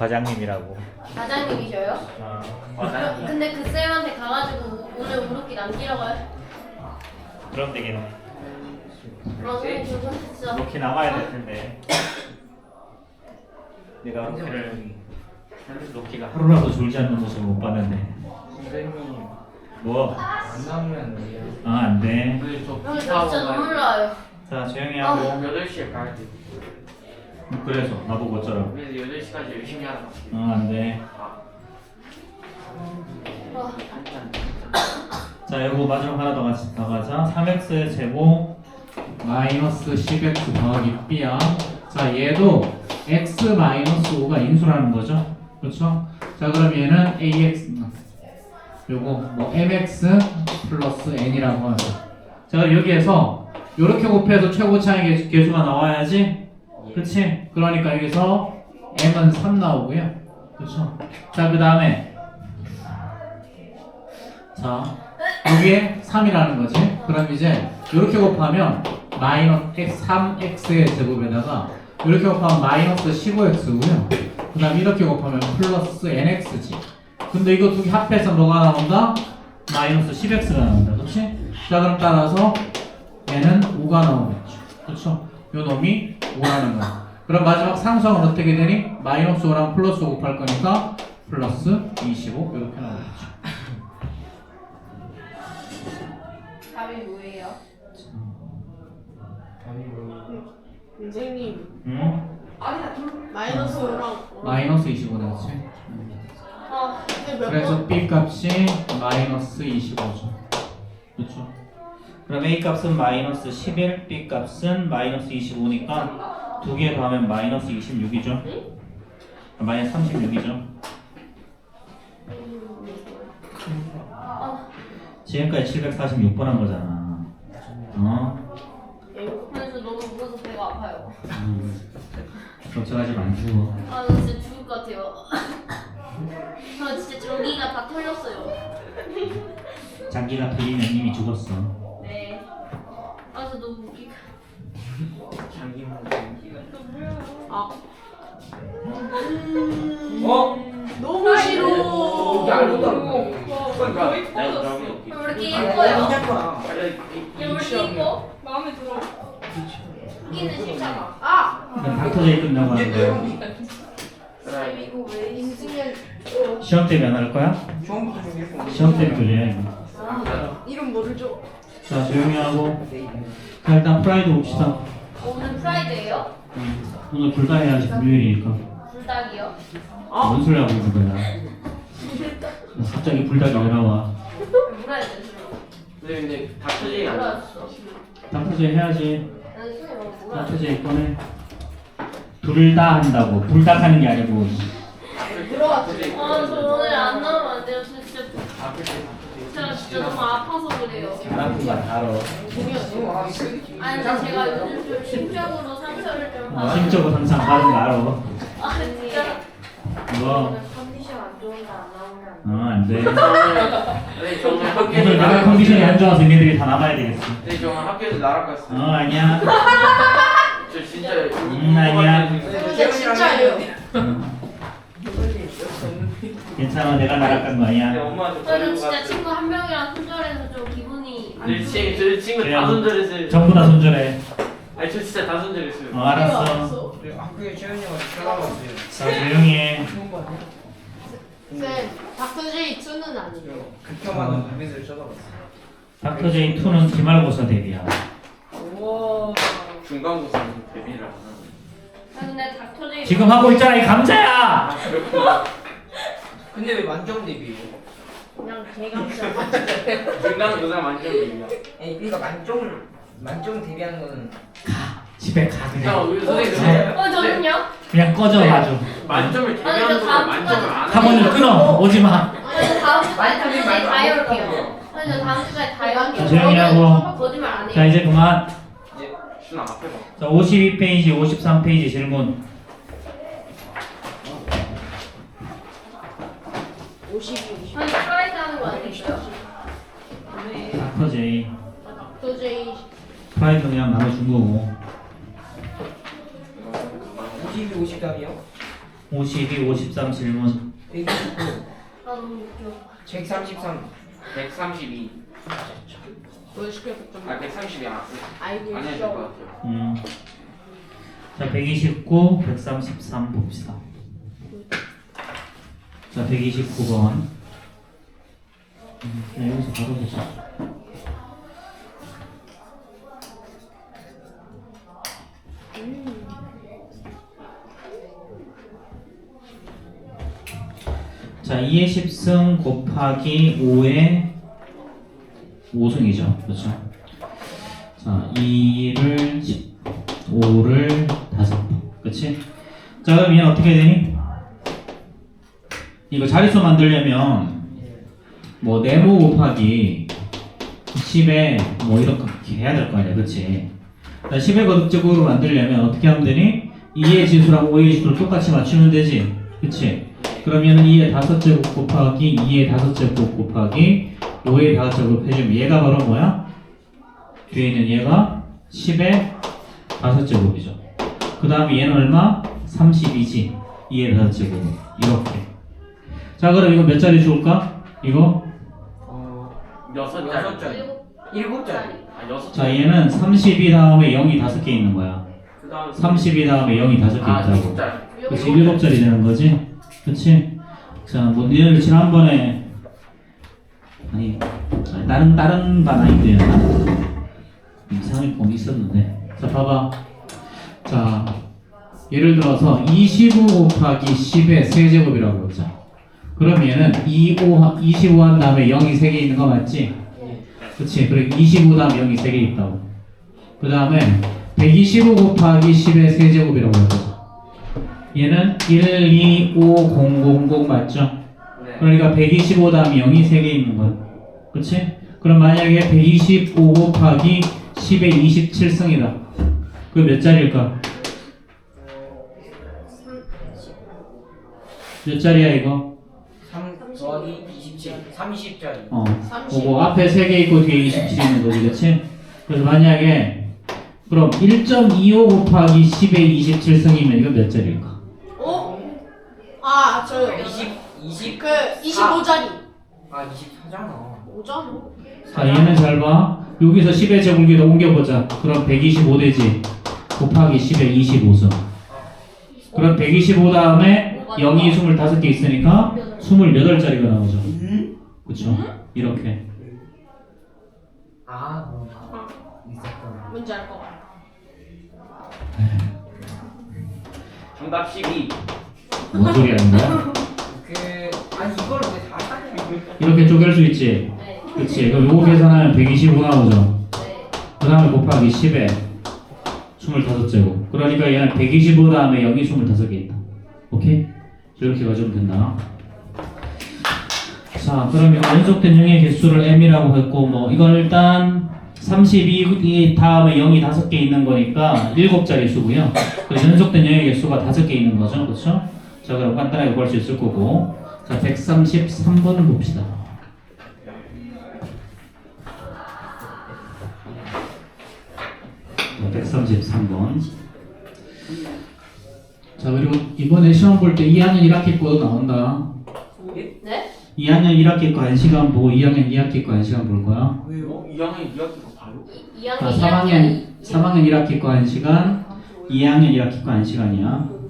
과장님이라고. 과장님이셔요? 과장님. 근데 그 쌤한테 가가지고 오늘 우르기 남기라고 해. 그럼 되겠네. 그럼 그건 진짜. 이렇게 나와야 될 텐데. 내가 로키가 하루라도 졸지 않는 모습을 못 봤는데. 선생님 뭐? 안 나오면 안 돼요. 아, 안 돼. 근데 저 형이 저 진짜 눈물 나요. 자, 조용히 하고. 8시에 가야 돼. 그래서 나보고 어쩌라고. 그래서 8시까지 열심히 하는 거 안 돼. 와. 자, 요거 마지막 하나 더 가자. 3x 제곱 마이너스 10x 더하기 b야. 자, 얘도 x 마이너스 5가 인수라는 거죠. 그렇죠? 자, 그럼 얘는 ax 요거 뭐 mx 플러스 n이라고 하죠. 자, 그럼 여기에서 요렇게 곱해서 최고차의 계수가 나와야지. 그치? 그러니까 여기서 m은 3 나오고요. 그렇죠? 자, 그 다음에 자, 여기에 3이라는 거지. 그럼 이제 이렇게 곱하면 마이너스 3x의 제곱에다가 이렇게 곱하면 마이너스 15x고요. 그 다음 이렇게 곱하면 플러스 nx지. 근데 이거 두 개 합해서 뭐가 나온다? 마이너스 10x가 나온다. 그렇지? 자, 그럼 따라서 얘는 5가 나오겠죠. 그렇죠? 요 놈이 5라는 거야. 그럼 마지막 상수항은 어떻게 되니? 마이너스 5랑 플러스 5 곱할 거니까 플러스 25 이렇게 나오겠죠. 답이 뭐예요? 선생님 응? 마이너스 5랑 마이너스 25 나왔지? 아, 근데 몇 그래서 번? B 값이 마이너스 25죠. 그렇죠? 그럼 A 값은 마이너스 11, B 값은 마이너스 25니까 두 개 더하면 마이너스 26이죠. 마이너스 36이죠. 지금까지 746번 한 거잖아. 어? 그래서 너무 무서워서 배가 아파요. 걱정하지 말고. 아, 나 진짜 죽을 것 같아요. 저 진짜 전기가 다 털렸어요. 장기가 틀리면 이미 죽었어. 네. 아, 저 너무 웃기다. 장기 아 어? 너무 싫어. 이게 아니더라고. 왜 이렇게 예뻐요? 야, 왜 이렇게 예뻐? 마음에 들어. 웃기는 싫잖아. 그럼 닥터제이 끝나고 하는 거야. 쌤, 이거 왜 인승열 시험 때문에 안 할 거야? 처음부터 좀 예뻐. 시험 때문에 그래야 이거. 이름 모르죠? 자, 조용히 하고. 자, 일단 프라이드 봅시다. 오늘 프라이드예요? 오늘 불다 해야지 금요일이니까. 불닭이요? 뭔 소리 하고 있는 거야? 갑자기 불닭이 왜 나와? 뭐라 해야 되지? 근데 닥터제이 안 나. 몰랐어. 닥터제이 해야지. 나는 손이 너무 뭐라. 닥터제이 꺼내. 둘 다 한다고. 불닭하는 게 아니고. 닥터제이. 아, 저 오늘 안 나오면 안 돼요. 저 진짜 닥터제이. 제가 진짜 너무 아파서 그래요. 아픈 거 알아. 아니, 근데 제가 요즘 좀 심적으로 상처를 좀 받아. 심적으로 항상 받은 거 알아. 아, 진짜. 뭐? 오늘 컨디션 안 좋은데 안 나오면 안 돼. 안 돼. 근데 저 오늘 오늘 학교에서 내가 컨디션이 안 좋아서 얘네들이 다 남아야 되겠어. 근데 저 오늘 학교에서 날아갔어요. 아니야. 저 진짜 아니야. 근데 진짜예요. 괜찮아, 내가 날아간 거 근데 아니야. 엄마 저 저는 진짜 친구 한 명이랑 손절해서 좀 기분이 안 저 좋은데. 친구 그래요. 다 손절했어요. 전부 다 손절해. 아니 저 진짜 다 손절했어요. 알았어. 학교에 채연이 형한테 찾아봤어요. 자, 조용히 해. 쌤 닥터제이 2는 아니에요. 극혐하는 무비들 쳐다봤어요. 닥터제이 2는 기말고사 대비야. 우와. 중간고사는 데뷔를 안 하는. 아, 근데 닥터제이 지금 하고 있잖아, 이 감자야! 아 그렇구나. 근데 왜 만점 대비예요? 그냥 개감자. 중간고사 만점 데뷔야. 아니 그러니까 만점 대비하는 거는 집에 가, 형 그냥. 우리 선생님 저는요? 그냥 꺼져, 아주. 만점을 아니, 데뷔하는 저 거보다 다음 만점을 안 하는 학원을 끊어, 오지 마. 아니, 저 다음 주까지 닥터제이 다 열게요. 아니, 저 다음 주까지 다 열게요. 조용히 하고. 거짓말 안 자, 해요. 이제 그만. 이제 준아 앞에 봐. 자, 52페이지, 53페이지 질문. 52. 아니, 프라이드 하는 거 아니겠어요? 네. 닥터제이. 닥터제이 프라이드 그냥 나눠준 거고. 52, 50답이요? 52, 53 질문. 129, 아 너무 웃겨. 133, 132. 왜 시켜 좀. 아 132 안 아이고 해도 될것 같아요. 자, 129, 133 봅시다. 자, 129번. 여기서 바로 보자. 자, 2의 10승 곱하기 5의 5승이죠. 그렇죠? 자, 2를 5를 5번. 그치? 자, 그럼 얘는 어떻게 되니? 이거 자릿수 만들려면 뭐 네모 곱하기 10에 뭐 이렇게 해야 될 거 아니야. 그치? 10의 거듭적으로 만들려면 어떻게 하면 되니? 2의 지수랑 5의 지수를 똑같이 맞추면 되지. 그치? 그러면 2의 5제곱 곱하기 2의 5제곱 곱하기 5의 5제곱 해주면 얘가 바로 뭐야? 뒤에 있는 얘가 10의 5제곱이죠. 그 다음에 얘는 얼마? 32지. 2의 5제곱. 이렇게. 자, 그럼 이거 몇 자리 줄까? 이거? 여섯 여섯 자리. 자리. 일곱 자리. 아 여섯 자, 자리. 얘는 32 다음에 0이 5개 있는 거야. 그다음 32 다음에 0이 5개 아 있다고. 일곱 자리. 그치, 7자리 되는 거지? 그치? 자, 뭐, 니들 지난번에, 아니, 다른 반아이들이었나? 이상한 건 있었는데. 자, 봐봐. 자, 예를 들어서 25 곱하기 10의 세제곱이라고 보자. 그럼 얘는 25 한 다음에 0이 3개 있는 거 맞지? 그치? 그리고 25 다음에 0이 3개 있다고. 그 다음에 125 곱하기 10의 세제곱이라고 해보자. 얘는 1, 2, 5, 0, 0, 0 맞죠? 네. 그러니까 125 다음에 0이 3개 있는 거야. 그치? 그럼 만약에 125 곱하기 10의 27승이다. 그게 몇 자리일까? 몇 자리야 이거? 3 더하기 27, 30자리. 어. 30. 그거 앞에 3개 있고 뒤에 27 있는 거지, 그치? 그래서 만약에 그럼 1.25 곱하기 10의 27승이면 이거 몇 자리일까? 어? 아 저요. 20, 그 25짜리. 아 24잖아. 오잖아. 자, 얘는 잘 봐. 여기서 10의 제곱기로 옮겨보자. 그럼 125 되지. 곱하기 10의 25승. 그럼 125 다음에 0이 25개 있으니까 28자리가 나오죠. 그쵸? 이렇게. 아, 있었구나. 뭔지 알 것 같아. 정답 12. 뭔 소리 하는 거야? 아니 이걸 왜 다 하냐? 이렇게 쪼갤 수 있지? 네. 그치? 그럼 요거 계산하면 125 나오죠. 네. 그 다음에 곱하기 10에 25제곱. 그러니까 얘는 125 다음에 0이 25개 있다. 오케이? 이렇게 가져오면 된다. 자, 그러면 연속된 형의 개수를 m이라고 했고, 뭐, 이건 일단 32 다음에 0이 5개 있는 거니까 7자리 수고요. 그래서 연속된 형의 개수가 5개 있는 거죠. 그렇죠? 자, 그럼 간단하게 볼 수 있을 거고. 자, 133번을 봅시다. 자, 133번. 자, 그리고 이번에 시험 볼 때 2학년 1학기 거도 나온다. 네? 2학년 1학기 거 1시간 보고 2학년 2학기 거 1시간 볼 거야. 왜요? 2학년 2학기가 봐요? 2학년 3학년 1학기 거 1시간, 2학년 1학기 거 1시간이야.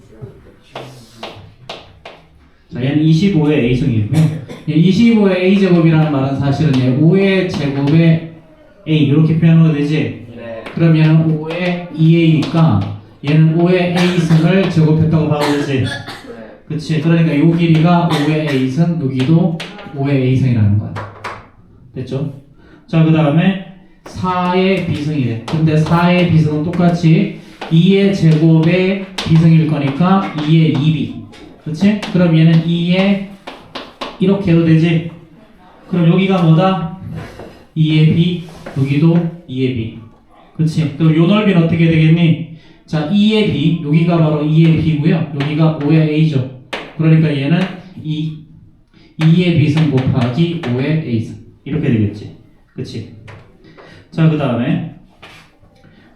자, 얘는 25의 A승이고요. 25의 A제곱이라는 말은 사실은 얘 5의 제곱의 A 이렇게 표현하면 되지? 네. 그럼 얘는 5의 2A니까 얘는 5의 A승을 제곱했다고 봐도 되지? 네. 그치? 그러니까 요 길이가 5의 A승, 여기도 5의 A승이라는 거야. 됐죠? 자, 그 다음에 4의 B승이래. 근데 4의 B승은 똑같이 2의 제곱의 B승일 거니까 2의 2B. 그치? 그럼 얘는 2의 이렇게 해도 되지? 그럼 여기가 뭐다? 2의 B, 여기도 2의 B. 그치? 그럼 요 넓이는 어떻게 되겠니? 자, 2의 B, 여기가 바로 2의 B고요. 여기가 5의 A죠. 그러니까 얘는 2의 B승 곱하기 5의 A승. 이렇게 되겠지. 그치? 자, 그 다음에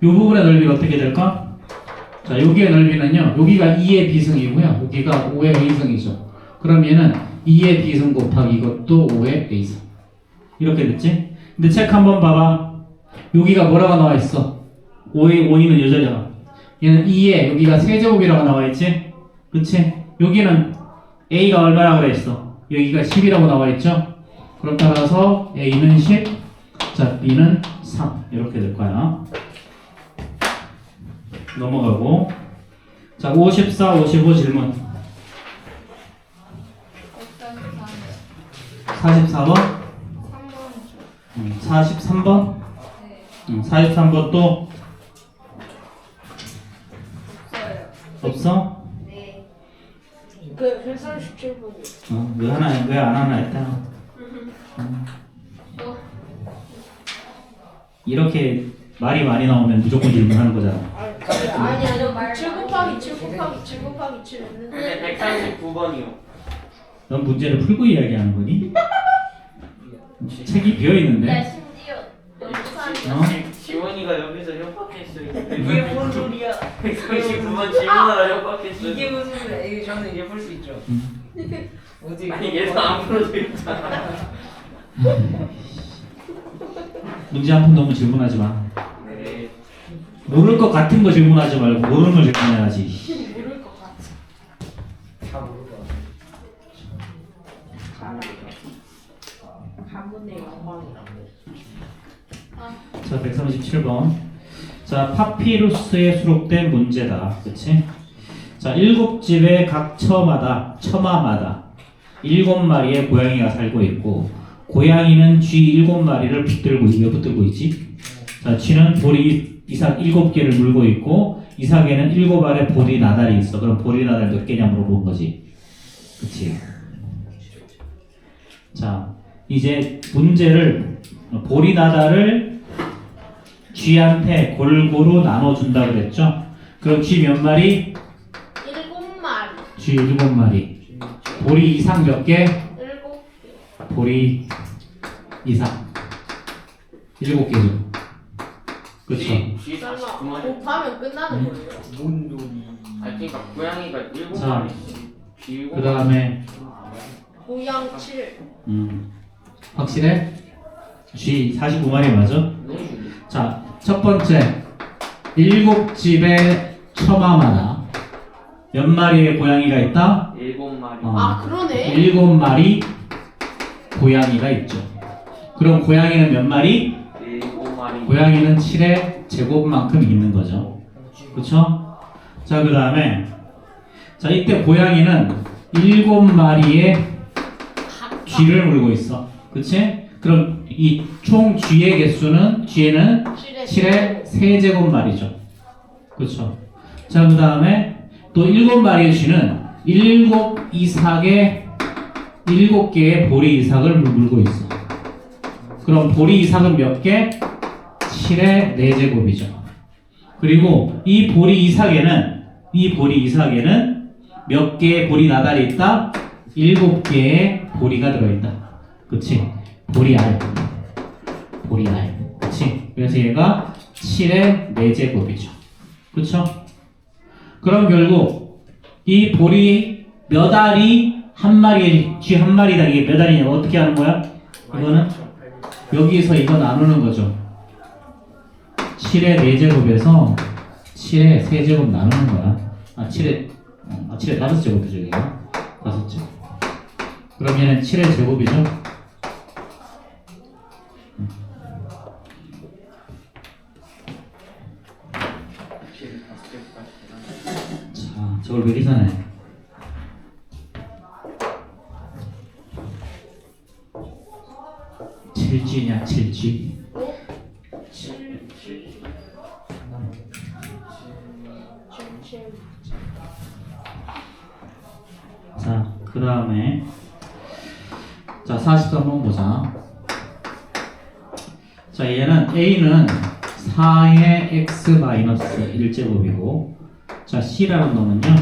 이 부분의 넓이가 어떻게 될까? 자, 여기의 넓이는요. 여기가 2의 B승이고요. 여기가 5의 A승이죠. 그럼 얘는 2의 B승 곱하기 이것도 5의 A승. 이렇게 됐지? 근데 책 한번 봐봐. 여기가 뭐라고 나와 있어? 5는 여전히 얘는 2에 여기가 세제곱이라고 나와 있지? 그치? 여기는 A가 얼마라고 그래 있어? 여기가 10이라고 나와 있죠? 그럼 따라서 A는 10, 자 B는 3 이렇게 될 거야. 넘어가고 자 54, 55 질문 44번 43번 43번 또 없어? 네. 그 137분. 왜 안 하나 했다. 이렇게 말이 많이 나오면 무조건 질문하는 거잖아. 아니 7 곱하기 7 곱하기 7 곱하기 7 했는데. 근데 139번이요. 넌 문제를 풀고 이야기하는 거니? 책이 비어 나 있는데. 심지어 연구사님 지원이가 여기서 협박했어요. 이게 뭔 소리야? 139번 질문하라 협박했어요. 이게 무슨 소리야? 이게 저는 이제 풀 수 있죠. 어디 아니 얘도 안 풀어도 있잖아. 문제 한 푼 너무 질문하지 마. 네. 모를 것 같은 거 질문하지 말고 모르는 걸 질문해야지. 모를 것 같아. 다 모르고. 가문의 영광이라고. 자, 137번. 자, 파피루스에 수록된 문제다. 그치? 자, 7집의 각 처마다 7마리의 고양이가 살고 있고, 고양이는 쥐 7마리를 붙들고 있지? 자, 쥐는 보리 이삭 7개를 물고 있고, 이삭에는 7알의 보리 나달이 있어. 그럼 보리 나달 몇 개냐 물어본 거지. 그치? 자, 이제 문제를, 보리 나달을 쥐한테 골고루 나눠준다 그랬죠? 그럼 쥐 몇 마리? 7마리. 쥐 7마리. 보리 이삭 몇 개? 7개. 보리 이삭 7개죠. 그쵸? G 설마 49마리. 곱하면 끝나는 거예요? 뭔 돈이? 아 그러니까 고양이가 7마리. 자, G 그 다음에 고양 7. 확실해? 쥐 49마리 맞아? 자, 첫 번째 7집의 처마마다 몇 마리의 고양이가 있다? 7마리. 아 그러네. 7마리 고양이가 있죠. 그럼 고양이는 몇 마리? 7마리. 고양이는 7의 제곱만큼 있는 거죠. 그쵸? 자, 그 다음에 자, 이때 고양이는 7마리의 쥐를 물고 있어. 그치? 그럼 이 총 쥐의 개수는 쥐에는 7의 세제곱마리죠. 그쵸? 자, 그 다음에 또 7마리의 쥐는 7 이삭의 7개의 보리 이삭을 물고 있어. 그럼 보리 이삭은 몇 개? 7의 4제곱이죠. 그리고 이 보리 이삭에는 몇 개의 보리 나달이 있다? 7개의 보리가 들어있다. 그치? 보리 알. 그치? 그래서 얘가 7의 4제곱이죠. 그쵸? 그럼 결국 이 보리 몇 알이 한 마리에 쥐 한 마리당 이게 몇 알이냐 어떻게 하는 거야? 이거는 여기서 이거 나누는 거죠. 7의 4제곱에서 7의 3제곱 나누는 거야. 7의 5제곱이죠. 여기가 5제. 그럼 얘는 7의 제곱이죠. 자, 저걸 왜 계산해? 칠쥐냐 7쥐? 7. 자, 그 다음에 자 40번 보자. 자, 얘는 A는 4의 x-1제곱이고 자, C라는 놈은요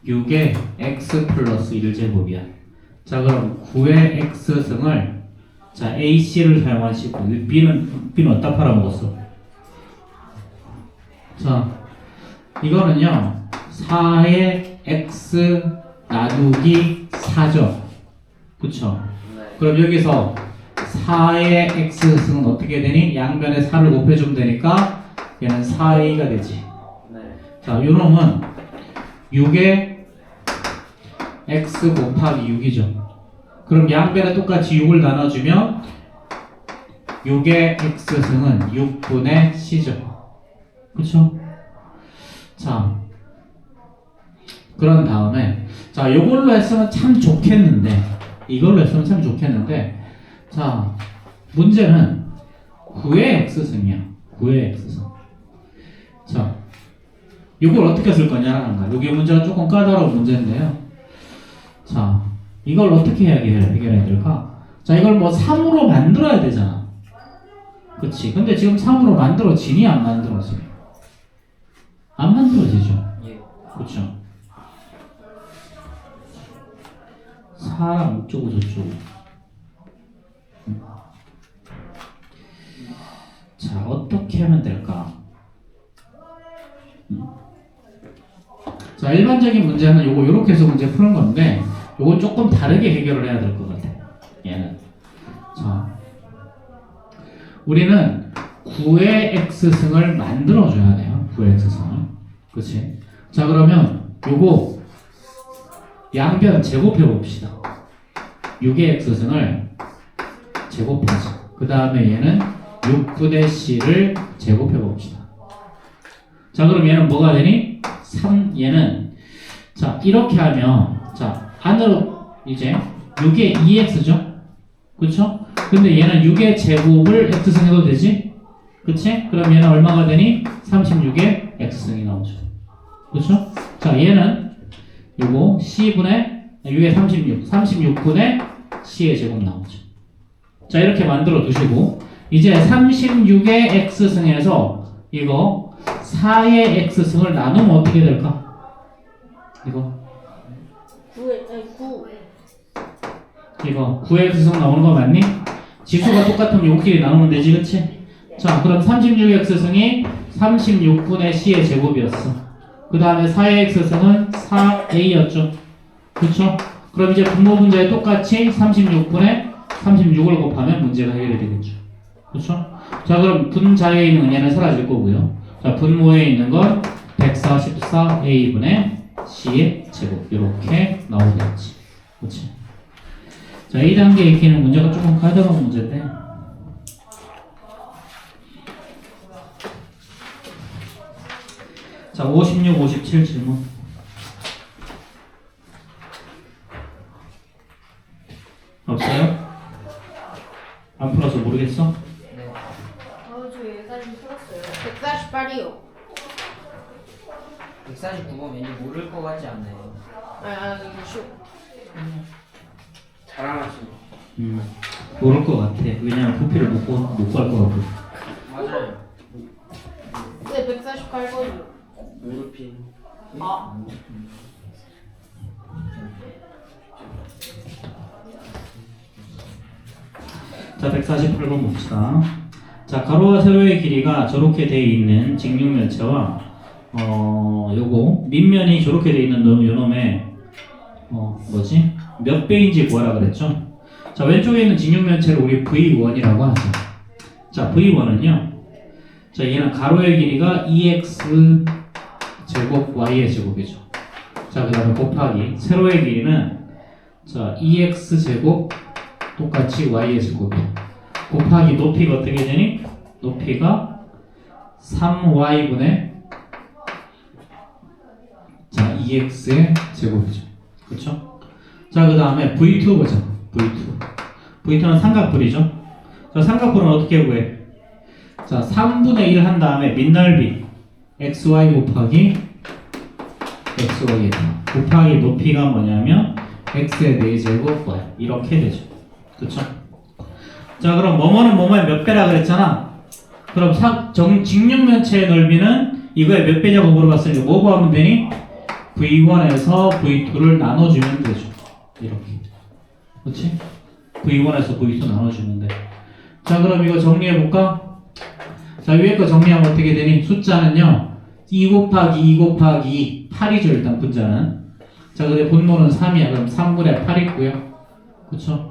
6의 x 플러스 1제곱이야. 자, 그럼 9의 x승을 자, AC를 사용하시고 B는 어디다 팔아먹었어? 자, 이거는요 4의 x 나누기 4죠. 그쵸? 네. 그럼 여기서 4의 x승은 어떻게 되니? 양변에 4를 곱해주면 되니까 얘는 4a가 되지. 네. 자, 요 놈은 6의 x 곱하기 6이죠. 그럼 양변에 똑같이 6을 나눠주면 6의 x승은 6분의 c죠. 그쵸? 자, 그런 다음에 자, 요걸로 했으면 참 좋겠는데 이걸로 했으면 참 좋겠는데 자, 문제는 9의 x승이야. 9의 x승. 자, 이걸 어떻게 쓸 거냐라는 거야. 여기 문제가 조금 까다로운 문제인데요. 자, 이걸 어떻게 해결해야 될까? 자, 이걸 뭐 3으로 만들어야 되잖아. 그치? 근데 지금 3으로 만들어지니 안 만들어지? 안 만들어지죠. 예. 그쵸? 4랑 어쩌고 저쩌고. 자, 어떻게 하면 될까? 자, 일반적인 문제는 요거 요렇게 해서 문제 푸는 건데 요건 조금 다르게 해결을 해야 될 것 같아. 얘는. 자, 우리는 9의 x승을 만들어줘야 돼요. 9의 x승을. 그치? 자, 그러면 요거 양변 제곱해 봅시다. 6의 x승을 제곱하자. 그 다음에 얘는 6분의 c를 제곱해 봅시다. 자, 그럼 얘는 뭐가 되니? 3, 얘는 자, 이렇게 하면 자, 안으로 이제 6의 2x죠? 그쵸? 근데 얘는 6의 제곱을 x승 해도 되지? 그치? 그럼 얘는 얼마가 되니? 36의 x승이 나오죠. 그쵸? 자, 얘는 요거 c분의 6의 36분의 c의 제곱 나오죠. 자, 이렇게 만들어 두시고 이제 36의 x승에서 이거 4의 x승을 나누면 어떻게 될까? 이거 9. 이거 9의 x승 나오는 거 맞니? 지수가 똑같으면 요끼리 나누면 되지, 그치? 자, 그럼 36의 x승이 36분의 c의 제곱이었어. 그 다음에 4의 x승은 4a였죠. 그쵸? 그럼 이제 분모 문제에 똑같이 36분의 36을 곱하면 문제가 해결이 되겠죠. 그쵸? 자, 그럼 분자에 있는 얘는 사라질 거고요. 자, 분모에 있는 건 144a분의 c의 제곱 이렇게 나오겠지. 그치? 자, 2단계 익히는 문제가 조금 까다로운 문제인데 자, 56, 57 질문. 없어요? 안 풀어서 모르겠어? 네. 저 여기까지 풀었어요. 148이요. 149번 왠지 모를 것 같지 않나요? 이거 쉬워. 자랑하시네. 모를 것 같아. 왜냐면 부피를 못 구할 것 같고. 맞아요. 네, 148번이요. 무릎핀. 자, 148번 봅시다. 자, 가로와 세로의 길이가 저렇게 돼 있는 직육면체와 요거 밑면이 저렇게 돼 있는 요놈의 뭐지? 몇 배인지 구하라 그랬죠? 자, 왼쪽에 있는 직육면체를 우리 V1이라고 하죠. 자, V1은요. 자, 얘는 가로의 길이가 2x 제곱 y의 제곱이죠. 자, 그 다음에 곱하기 세로의 길이는 자, 2x 제곱 똑같이 y의 제곱이야. 곱하기 높이가 어떻게 되니? 높이가 3y분의 자, 2x의 제곱이죠. 그쵸? 자, 그 다음에 V2 보자. V2는 삼각뿔이죠. 자, 삼각뿔은 어떻게 구해? 자, 3분의 1 한 다음에 밑넓이 xy 곱하기 xy에 곱하기 높이가 뭐냐면 x의 4제곱 y 이렇게 되죠. 그쵸? 자, 그럼 뭐뭐는 뭐뭐의 몇 배라 그랬잖아. 그럼 직육면체의 넓이는 이거의 몇 배냐고 물어봤으니까 뭐 구하면 되니? V1에서 V2를 나눠주면 되죠. 이렇게. 그치? V1에서 V2 나눠주면 돼. 자, 그럼 이거 정리해볼까? 자, 위에 거 정리하면 어떻게 되니? 숫자는요, 2 곱하기 2 곱하기 8이죠 일단 분자는. 자 근데 분모는 3이야. 그럼 3분의 8 있고요. 그쵸?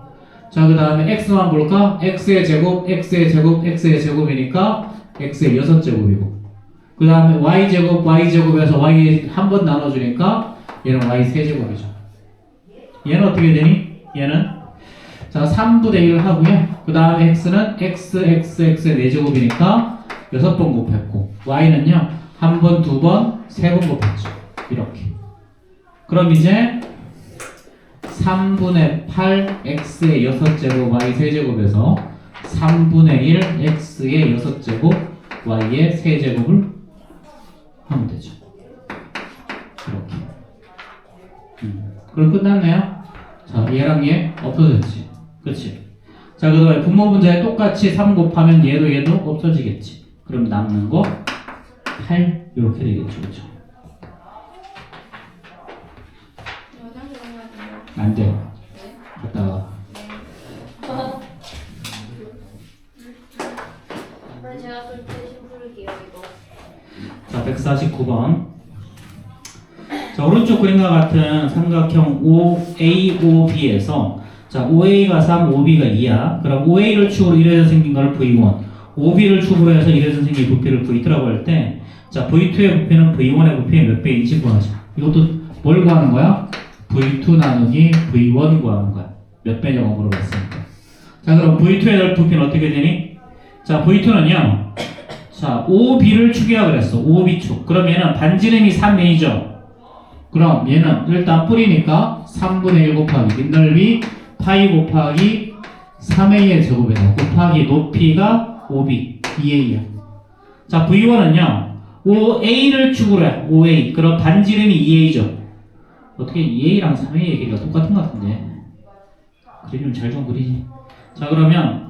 자 그 다음에 x만 볼까? x의 제곱 x의 제곱 x의 제곱이니까 x의 6제곱이고 그 다음에 y제곱 y제곱에서 y 한 번 나눠주니까 얘는 y 3제곱이죠. 얘는 어떻게 되니? 얘는 자 3분의 1을 하고요. 그 다음에 x는 x의 4제곱이니까 6번 곱했고 y는요 한 번, 두 번, 3번 곱했죠. 이렇게. 그럼 이제 3분의 8 x의 6제곱 y 3제곱에서 3분의 1 x의 6제곱 y의 3제곱을 하면 되죠. 이렇게. 그럼 끝났네요. 자, 얘랑 얘 없어졌지. 그치? 자, 그 다음에 분모 분자에 똑같이 3 곱하면 얘도 없어지겠지. 그럼 남는 거 8 이렇게 되겠죠. 그쵸? 안 돼요. 갔다가. 그럼 제가 좀 대신 부를게요 이거. 자, 149번. 자, 오른쪽 그림과 같은 삼각형 OAOB에서 자, OA가 3, OB가 2야. 그럼 OA를 축으로 이래서 생긴 걸 V1, OB를 축으로 해서 이래서 생긴 부피를 V2라고 할 때, 자, V2의 부피는 V1의 부피의 몇 배인지 구하자. 이것도 뭘 구하는 거야? V2 나누기 V1 구하는 거야. 몇 배냐고 물어봤으니까. 자, 그럼 V2의 부피는 어떻게 되니? 자, V2는요. 자, OB를 축이라 그랬어. OB 축. 그럼 얘는 반지름이 3a죠. 그럼 얘는 일단 뿌리니까 3분의 1 곱하기 빈넓이 파이 곱하기 3a의 제곱에서 곱하기 높이가 5b, 2a야. 자, V1은요. OA를 축으로 해. OA. 그럼 반지름이 2a죠. 어떻게 2a랑 3a의 길이가 똑같은 것 같은데. 그림 좀 그리지. 자, 그러면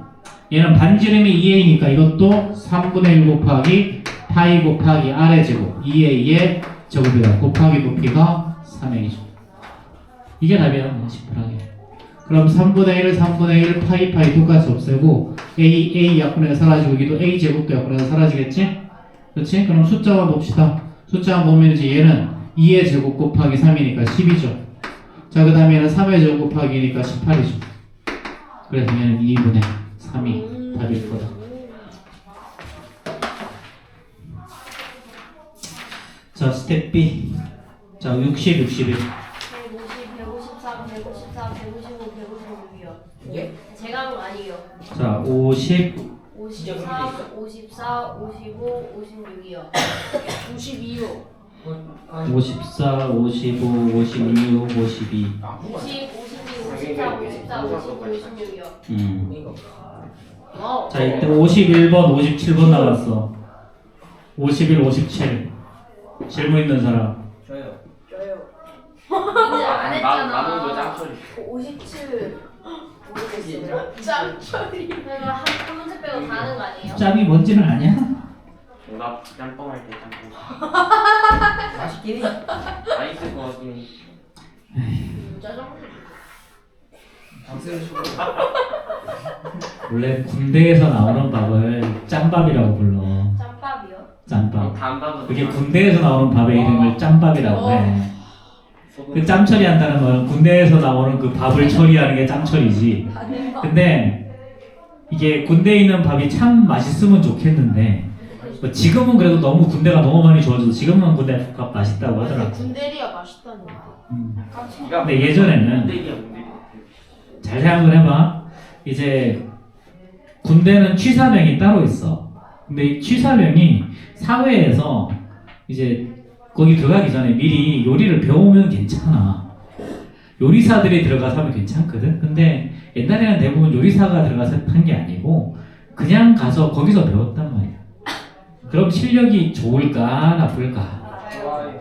얘는 반지름이 2a니까 이것도 3분의 1 곱하기 파이 곱하기 r의 제곱 2a의 제곱이다. 곱하기 높이가 3a죠. 이게 답이야. 심플하게. 그럼 3분의 1, 3분의 1 파이 똑같이 없애고 a 약분해서 사라지고 여기도 a 제곱도 약분해서 사라지겠지? 그렇지? 그럼 숫자만 봅시다. 숫자만 보면 이제 얘는 2의 제곱 곱하기 3이니까 10이죠. 자, 그 다음에 얘는 3의 제곱 곱하기 2니까 18이죠. 그래서 얘는 2분의 3이 답일 거다. 자, 스텝 B. 자, 60, 61. 150, 153, 154, 155, 156이요. 예? 제가 한 거 아니에요. 자, 50, 53, 54, 55, 56이요. 92요. 54, 55, 56, 52. 50, 52, 54, 54, 55, 56이요. 이거. 와우. 자, 이때 51번, 57번 나왔어. 51, 57. 질문 있는 사람. 저요. 근데 안 했잖아. 남은 거 짱처리. 57 모르겠어요. 짬처리. 그러니까 한 문제 빼고 다 하는 거 아니에요? 짬이 뭔지는 아냐? 나 짬뽕 할때 짬뽕. 맛있긴 해. 맛있을 것 같긴 해. 짜장. 박수를 주고. 원래 군대에서 나오는 밥을 짬밥이라고 불러. 짬밥이요? 짬밥. 단밥은 그게 군대에서 나오는 밥의 이름을 짬밥이라고 해. 그 짬 처리한다는 건 군대에서 나오는 그 밥을 처리하는 게 짬 처리지. 근데 이게 군대에 있는 밥이 참 맛있으면 좋겠는데 뭐 지금은 그래도 너무 군대가 너무 많이 좋아져서 지금은 군대 밥 맛있다고 하더라고. 군대리아 맛있다는데. 근데 예전에는 문대기야 문대기. 잘 생각을 해봐. 이제 군대는 취사병이 따로 있어. 근데 이 취사병이 사회에서 이제 거기 들어가기 전에 미리 요리를 배우면 괜찮아. 요리사들이 들어가서 하면 괜찮거든. 근데 옛날에는 대부분 요리사가 들어가서 한 게 아니고 그냥 가서 거기서 배웠단 말이야. 그럼 실력이 좋을까 나쁠까?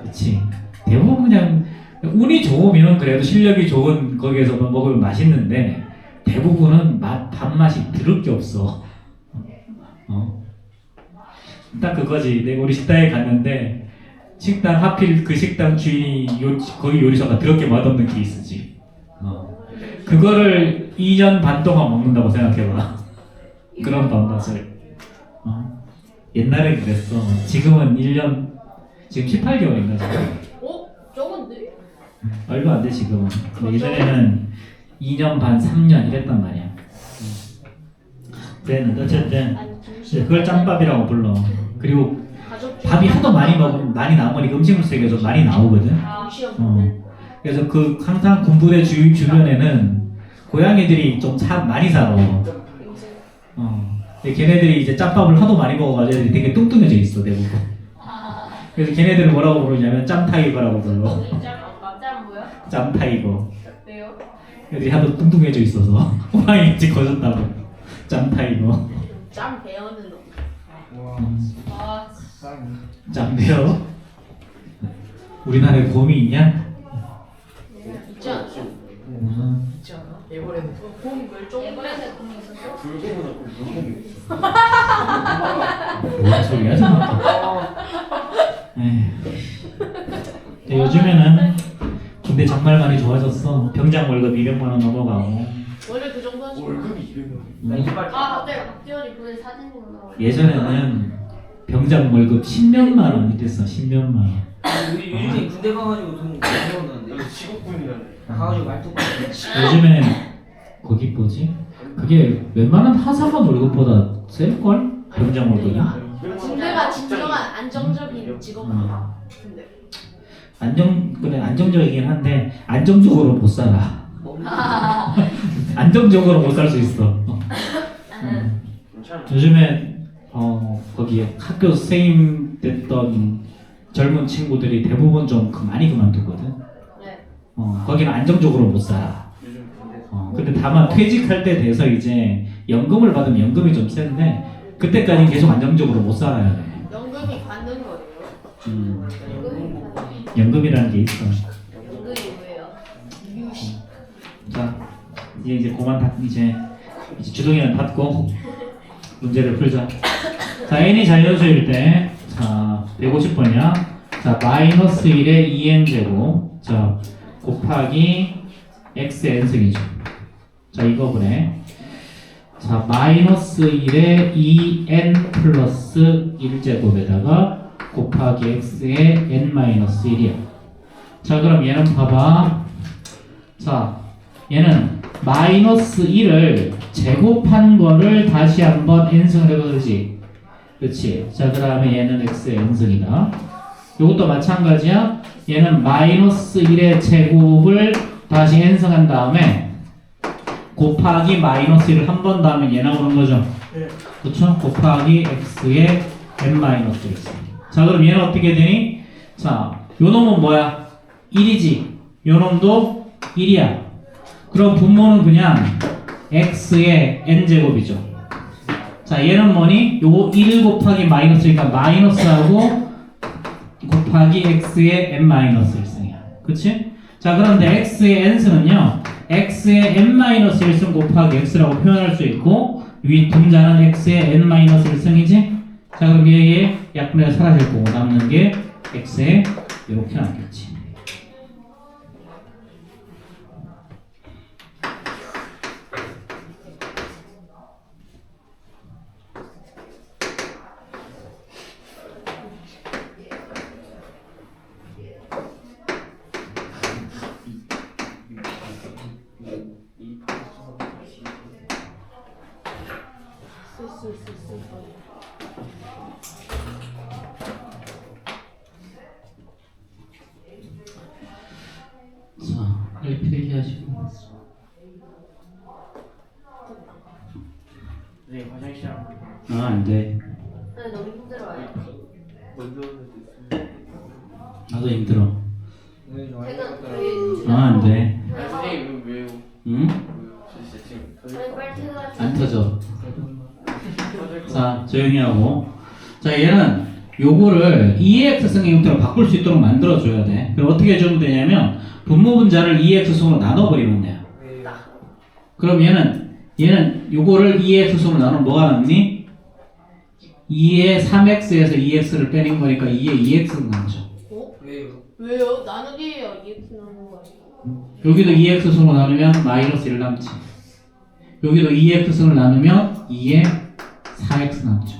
그렇지. 대부분 그냥 운이 좋으면 그래도 실력이 좋은 거기에서 먹으면 맛있는데 대부분은 밥맛이 드럽 게 없어. 딱 그거지. 내가 우리 식당에 갔는데 식당 하필 그 식당 주인이 거기 요리사가 더럽게 맛없는 케이스지. 그거를 2년 반 동안 먹는다고 생각해봐. 그런 밥맛을. 옛날에 그랬어. 지금은 1년 지금 18개월인가 지금? 적은데? 얼마 안 돼 지금은. 근데 예전에는 2년 반, 3년 이랬단 말이야. 그랬는데 어쨌든 아니 그걸 짬밥이라고 불러. 그리고 가족 중에 밥이 하도 많이 먹으면 많이 나오니까 음식물 쓰레기가 좀 많이 나오거든. 시험 그래서 그 항상 군부대 주변에는 고양이들이 좀 많이 살아. 걔네들이 이제 짬밥을 하도 많이 먹어가지고 애들이 되게 뚱뚱해져 있어 대부분. 그래서 걔네들을 뭐라고 부르냐면 짬타이거라고 불러. 짬 뭐야? 짬타이거. 왜요? 애들이 하도 뚱뚱해져 있어서 호랑이 일찍 거졌다고. 짬타이거. 짬 배우는 놈. 아 짬배요? 우리나라에 곰이 있냐? 있지 않아? 있지 않아? 일본에는 곰 멸종. 일본에서 공이 있었어? 불고보다 물고기. 뭔 소리야 저거? 에휴. 근데 요즘에는 군대 정말 많이 좋아졌어. 병장 월급 200만 원 넘어가고. 원래 그 정도 하지. 월급이 200만 음. 아 갑자기 박지원이 보낸 사진이 올라와. 예전에는 병장 월급 10몇만 원 이랬어. 10몇만 원. 요즘에 군대 가가지고 돈 벌었는데 여기 직업군이라네. 가가지고 말도 안 요즘에 거기 뭐지? 그게 웬만한 하사관 월급보다 셀걸? 병장 월급이. 군대가 진정한 안정적인 직업이야. 근데 그래 안정적이긴 한데 안정적으로 못 살아. 안정적으로 못 살 수 있어. 괜찮아. 요즘에 거기 학교 선생님 됐던 젊은 친구들이 대부분 좀 많이 그만두거든. 네. 거기는 안정적으로 못 살아. 요즘 군대. 근데 다만 퇴직할 때 돼서 이제 연금을 받으면 연금이 좀 센데 그때까지는 계속 안정적으로 못 살아야 돼. 연금이 받는 거예요. 연금이 연금이라는 게 있어. 뭐예요? 자, 이제 그만 이제 주동이는 닫고 문제를 풀자. 자, n이 자연수일 때, 자, 150번이야. 자, 마이너스 1의 2n 제곱, 자, 곱하기 x n승이죠. 자, 이거 보네. 자, 마이너스 1의 2n 플러스 1제곱에다가 곱하기 x의 n 마이너스 1이야. 자, 그럼 얘는 봐봐. 자, 얘는 마이너스 1을 제곱한 거를 다시 한번 n승을 해보지. 그렇지. 자, 그 다음에 얘는 x의 n승이다. 이것도 마찬가지야. 얘는 마이너스 1의 제곱을 다시 n승한 다음에 곱하기 마이너스 1을 한 번 더 하면 얘 나오는 거죠. 그렇죠? 곱하기 x의 n 마이너스 1. 자, 그럼 얘는 어떻게 되니? 자, 요 놈은 뭐야? 1이지. 요 놈도 1이야. 그럼 분모는 그냥 x의 n제곱이죠. 자, 얘는 뭐니? 요거 1 곱하기 마이너스니까 마이너스하고 곱하기 x의 n 마이너스 1승이야. 그치? 자, 그런데 x의 n승은요, x의 n 마이너스 1승 곱하기 x라고 표현할 수 있고, 위 분자는 x의 n 마이너스 1승이지? 자, 그럼 얘의 약분에서 사라질 거고, 남는 게 x에 이렇게 남겠지. 자, 빨리 필기하시고. 네, 화장실 안 아, 안 돼. 근데 너무 힘들어요. 먼저 나도 힘들어. 퇴근 아, 안 돼. 선생님 왜요? 응? 진짜 지금 저희 빨리 퇴근하시죠. 안 터져. 자, 조용히 하고. 자, 얘는 요거를 2x승 형태로 바꿀 수 있도록 만들어줘야 돼. 그럼 어떻게 해주면 되냐면, 분모 분자를 2x승으로 나눠버리면 돼요. 그럼 얘는 요거를 2x승으로 나누면 뭐가 남니? 2의 3x에서 2x를 빼낸 거니까 2의 2x가 남죠. 왜요? 왜요? 나누기예요. EX 나누는 거 아니에요? 여기도 2x승으로 나누면 마이너스 1 남지. 여기도 2x승을 나누면 2의 4x 남죠.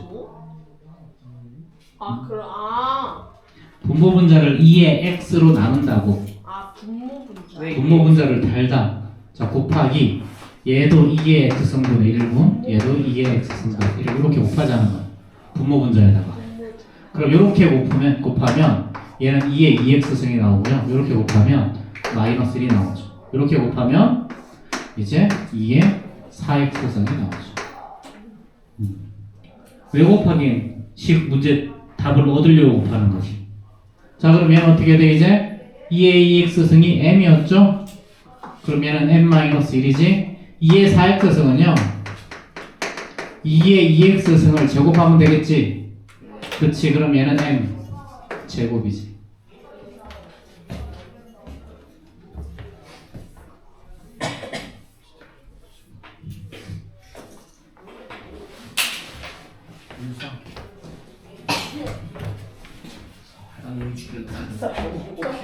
아 그럼 분모 분자를 2의 x로 나눈다고. 아 분모 분자. 왜? 분모 분자를 달다. 자, 곱하기 얘도 2의 x승분의 1분, 얘도 2의 x승분의 1분 이렇게 곱하자는 거야. 분모 분자에다가. 그럼 이렇게 곱하면 얘는 2의 2x승이 나오고요. 이렇게 곱하면 마이너스 1이 나오죠. 이렇게 곱하면 이제 2의 4x승이 나오죠. 왜 곱하기 식 문제 답을 얻으려고 곱하는 거지. 자, 그럼 얘는 어떻게 돼 이제? 2의 2x승이 m이었죠? 그럼 얘는 m-1이지? 2의 4x승은요 2의 2x승을 제곱하면 되겠지? 그치, 그럼 얘는 m 제곱이지. 아니 죽겠다.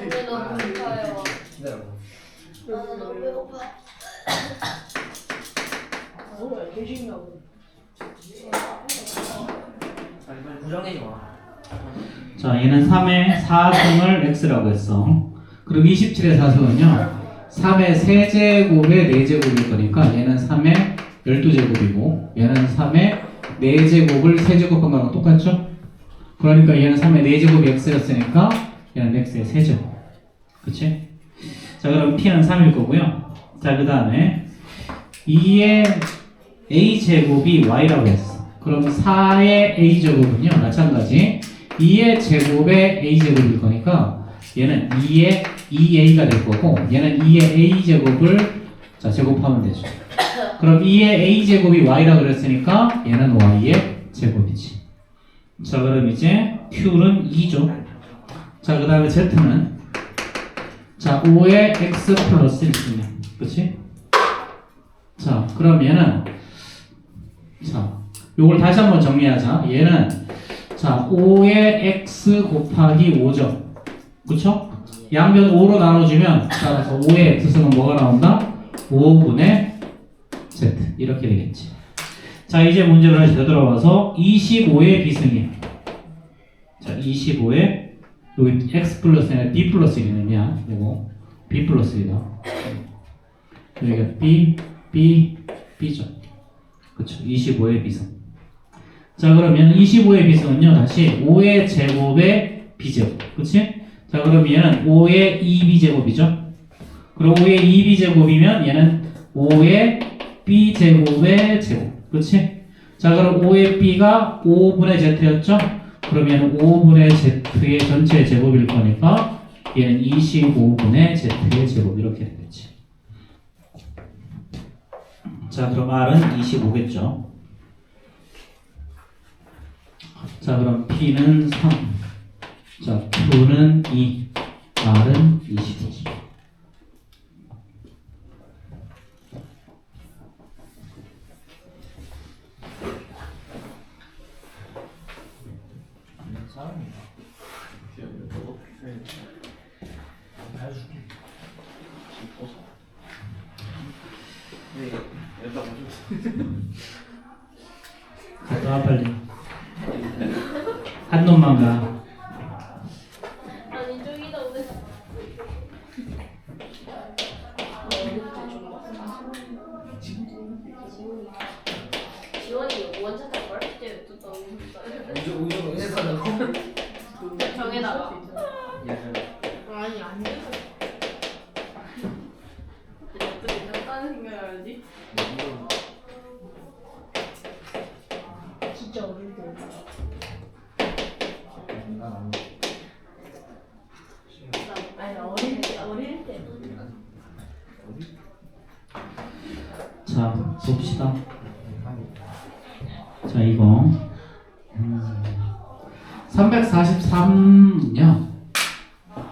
근데 너무 배고파요. 기다려. 나는 너무 배고파. 뭐야 개신나고. 빨리 고정해줘. 자, 얘는 3의 4승을 x라고 했어. 그리고 27의 4승은요 3의 세제곱의 4제곱일 거니까 얘는 3의 12제곱이고 얘는 3의 4제곱을 세제곱한 거랑 똑같죠? 그러니까 얘는 3의 4제곱이 x였으니까 얘는 x의 세제곱. 그치? 자, 그럼 p는 3일 거고요. 자, 그 다음에 2의 a제곱이 y라고 했어. 그럼 4의 a제곱은요 마찬가지 2의 제곱의 a제곱일 거니까 얘는 2의 2a가 될 거고 얘는 2의 a제곱을 자 제곱하면 되죠. 그럼 2의 a제곱이 y라 그랬으니까 얘는 y의 제곱이지. 자, 그럼 이제 q는 2죠. 자, 그 다음에 z는 자 5의 x 플러스 1이냐, 그치? 자, 그럼 얘는 자 요걸 다시 한번 정리하자. 얘는 자 5의 x 곱하기 5죠. 그쵸? 양변 5로 나눠주면 따라서 5의 x승은 뭐가 나온다? 5분의 z 이렇게 되겠지. 자, 이제 문제를 다시 되돌아와서 25의 비승이야. 자, 25의 여기 x 플러스 아니라 b 플러스 1이냐? 이거 b 플러스 1이다. 여기가 b죠. 그쵸? 25의 비승. 자, 그러면 25의 비승은요 다시 5의 제곱의 b제곱. 그치? 자, 그럼 얘는 5의 2b제곱이죠. 그리고 5의 2b제곱이면 얘는 5의 b제곱의 제곱. 그치? 자, 그럼 5의 b가 5분의 z였죠? 그럼 얘는 5분의 z의 전체 제곱일 거니까 얘는 25분의 z의 제곱 이렇게 되겠지. 자, 그럼 r은 25겠죠. 자, 그럼 p는 3. 자, q는 2. r은 20이지. 사람이다. 해줄게. 네, 여기다 오셨어. 가자, 빨리. 한 놈만 가. 아니 저기다 오늘 지원이 원샷 할 걸? 그때 또 너무 우정 회사다고. 정해놔봐. 아니 안 돼. 어떻게 잠깐 생각해야지. 진짜 어릴 때. 아니 어릴 때. 자, 봅시다. 자, 이거 343요.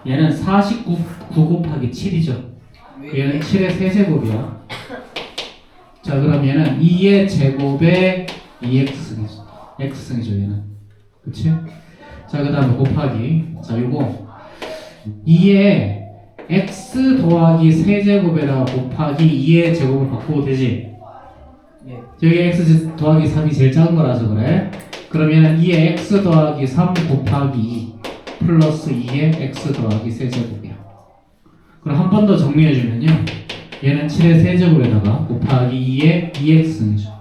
얘는 49 곱하기 7이죠. 얘는 7의 세제곱이야. 자, 그럼 얘는 2의 제곱의 2x승이죠. x승이죠, 얘는. 그치? 자, 그 다음에 곱하기. 자, 요거 2의 x 더하기 세제곱에다가 곱하기 2의 제곱을 바꾸면 되지? 예. 여기 x 더하기 3이 제일 작은 거라서 그래. 그럼 얘는 2의 x 더하기 3 곱하기 2 플러스 2의 x 더하기 세제곱이야. 그럼 한 번 더 정리해주면요. 얘는 7의 세제곱에다가 곱하기 2의 2x죠.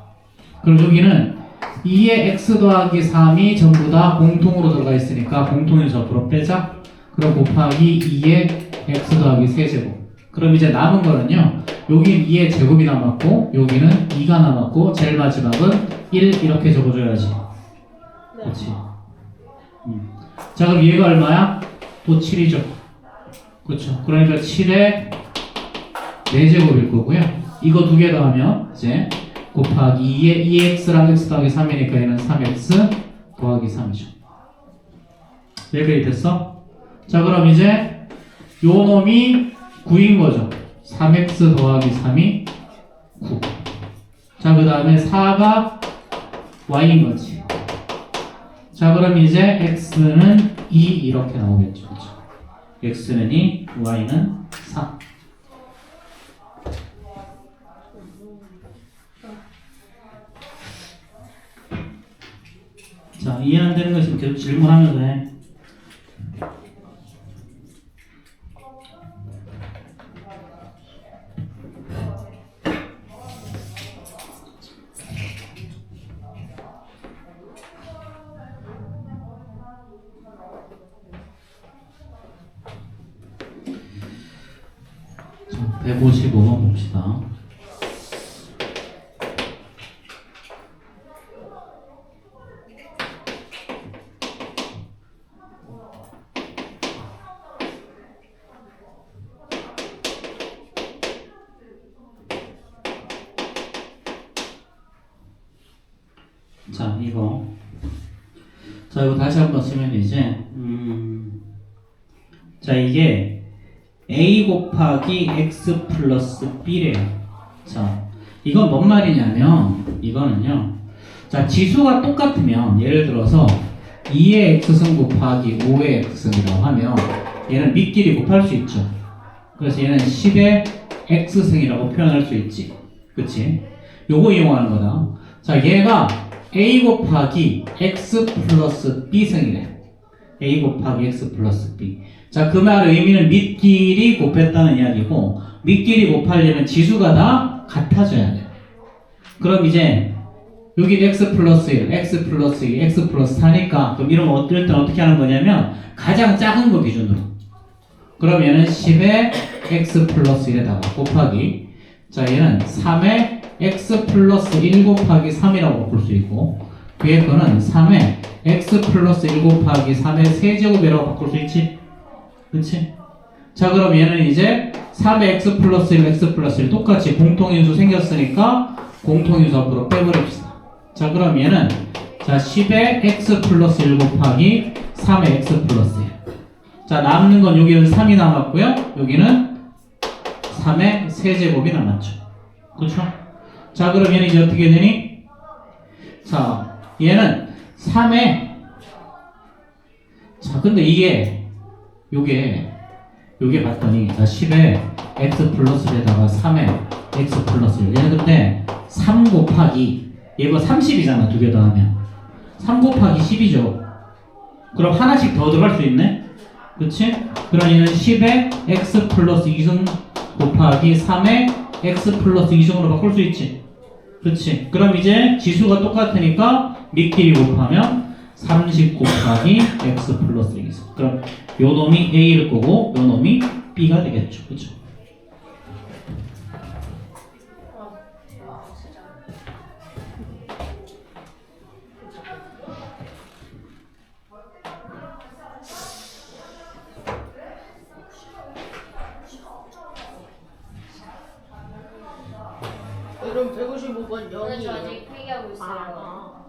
그럼 여기는 2의 x 더하기 3이 전부 다 공통으로 들어가 있으니까 공통에서 앞으로 빼자. 그럼 곱하기 2의 x 더하기 세제곱. 그럼 이제 남은 거는요. 여긴 2의 제곱이 남았고 여기는 2가 남았고 제일 마지막은 1 이렇게 적어줘야지. 네. 그렇지. 자 그럼 얘가 얼마야? 또 7이죠. 그렇죠. 그러니까 7의 4제곱일 거고요. 이거 두 개 더하면 이제 곱하기 2의 2x랑 x 더하기 3이니까 얘는 3x 더하기 3이죠. 여기까지 됐어? 자 그럼 이제 요 놈이 9인 거죠. 3x 더하기 3이 9. 자 그 다음에 4가 y인 거지. 자 그럼 이제 x는 2 이렇게 나오겠죠. 그렇죠? x는 2, y는 4. 자 이해 안 되는 거 있으면 계속 질문하면서 해. 자, 155번 봅시다. 자, 이거. 자, 이거 다시 한번 쓰면 이제, 자, 이게 a 곱하기 x 플러스 b래요. 자, 이건 뭔 말이냐면, 이거는요. 자, 지수가 똑같으면, 예를 들어서 2의 x승 곱하기 5의 x승이라고 하면, 얘는 밑끼리 곱할 수 있죠. 그래서 얘는 10의 x승이라고 표현할 수 있지. 그치? 요거 이용하는 거다. 자, 얘가 a 곱하기 x 플러스 b승이래. a 곱하기 x 플러스 b. 자, 그 말의 의미는 밑끼리 곱했다는 이야기고, 밑끼리 곱하려면 지수가 다 같아져야 돼. 그럼 이제 여기 x 플러스 1, x 플러스 2, x 플러스 4니까 그럼 이러면 어떨 땐 어떻게 하는 거냐면 가장 작은 거 기준으로. 그럼 얘는 10의 x 플러스 1에다가 곱하기, 자 얘는 3의 x 플러스 1 곱하기 3이라고 바꿀 수 있고, 뒤에 거는 3의 x 플러스 1 곱하기 3의 세제곱이라고 바꿀 수 있지? 그치? 자 그럼 얘는 이제 3의 x 플러스 1, x 플러스 1 똑같이 공통인수 생겼으니까 공통인수 앞으로 빼버립시다. 자 그럼 얘는 자 10의 x 플러스 1 곱하기 3의 x 플러스 1. 자 남는 건 여기는 3이 남았고요. 여기는 3의 세제곱이 남았죠. 그렇죠? 자 그럼 얘는 이제 어떻게 되니? 자 얘는 3의, 자 근데 이게 요게 봤더니 자 10에 x 플러스에다가 3에 x 플러스 1. 얘는 근데 3 곱하기 얘가 30이잖아. 두 개 더 하면 3 곱하기 10이죠. 그럼 하나씩 더 들어갈 수 있네. 그치? 그럼 얘는 10에 x 플러스 2승 곱하기 3에 x 플러스 2승으로 바꿀 수 있지. 그치? 그럼 이제 지수가 똑같으니까 밑끼리 곱하면 30 곱하기 x 플러스 2승. 그럼 요 놈이 a일 거고 요 놈이 b가 되겠죠. 그쵸? 그럼 155번 오늘 여기. 저 아직 회의하고 있어요. 아.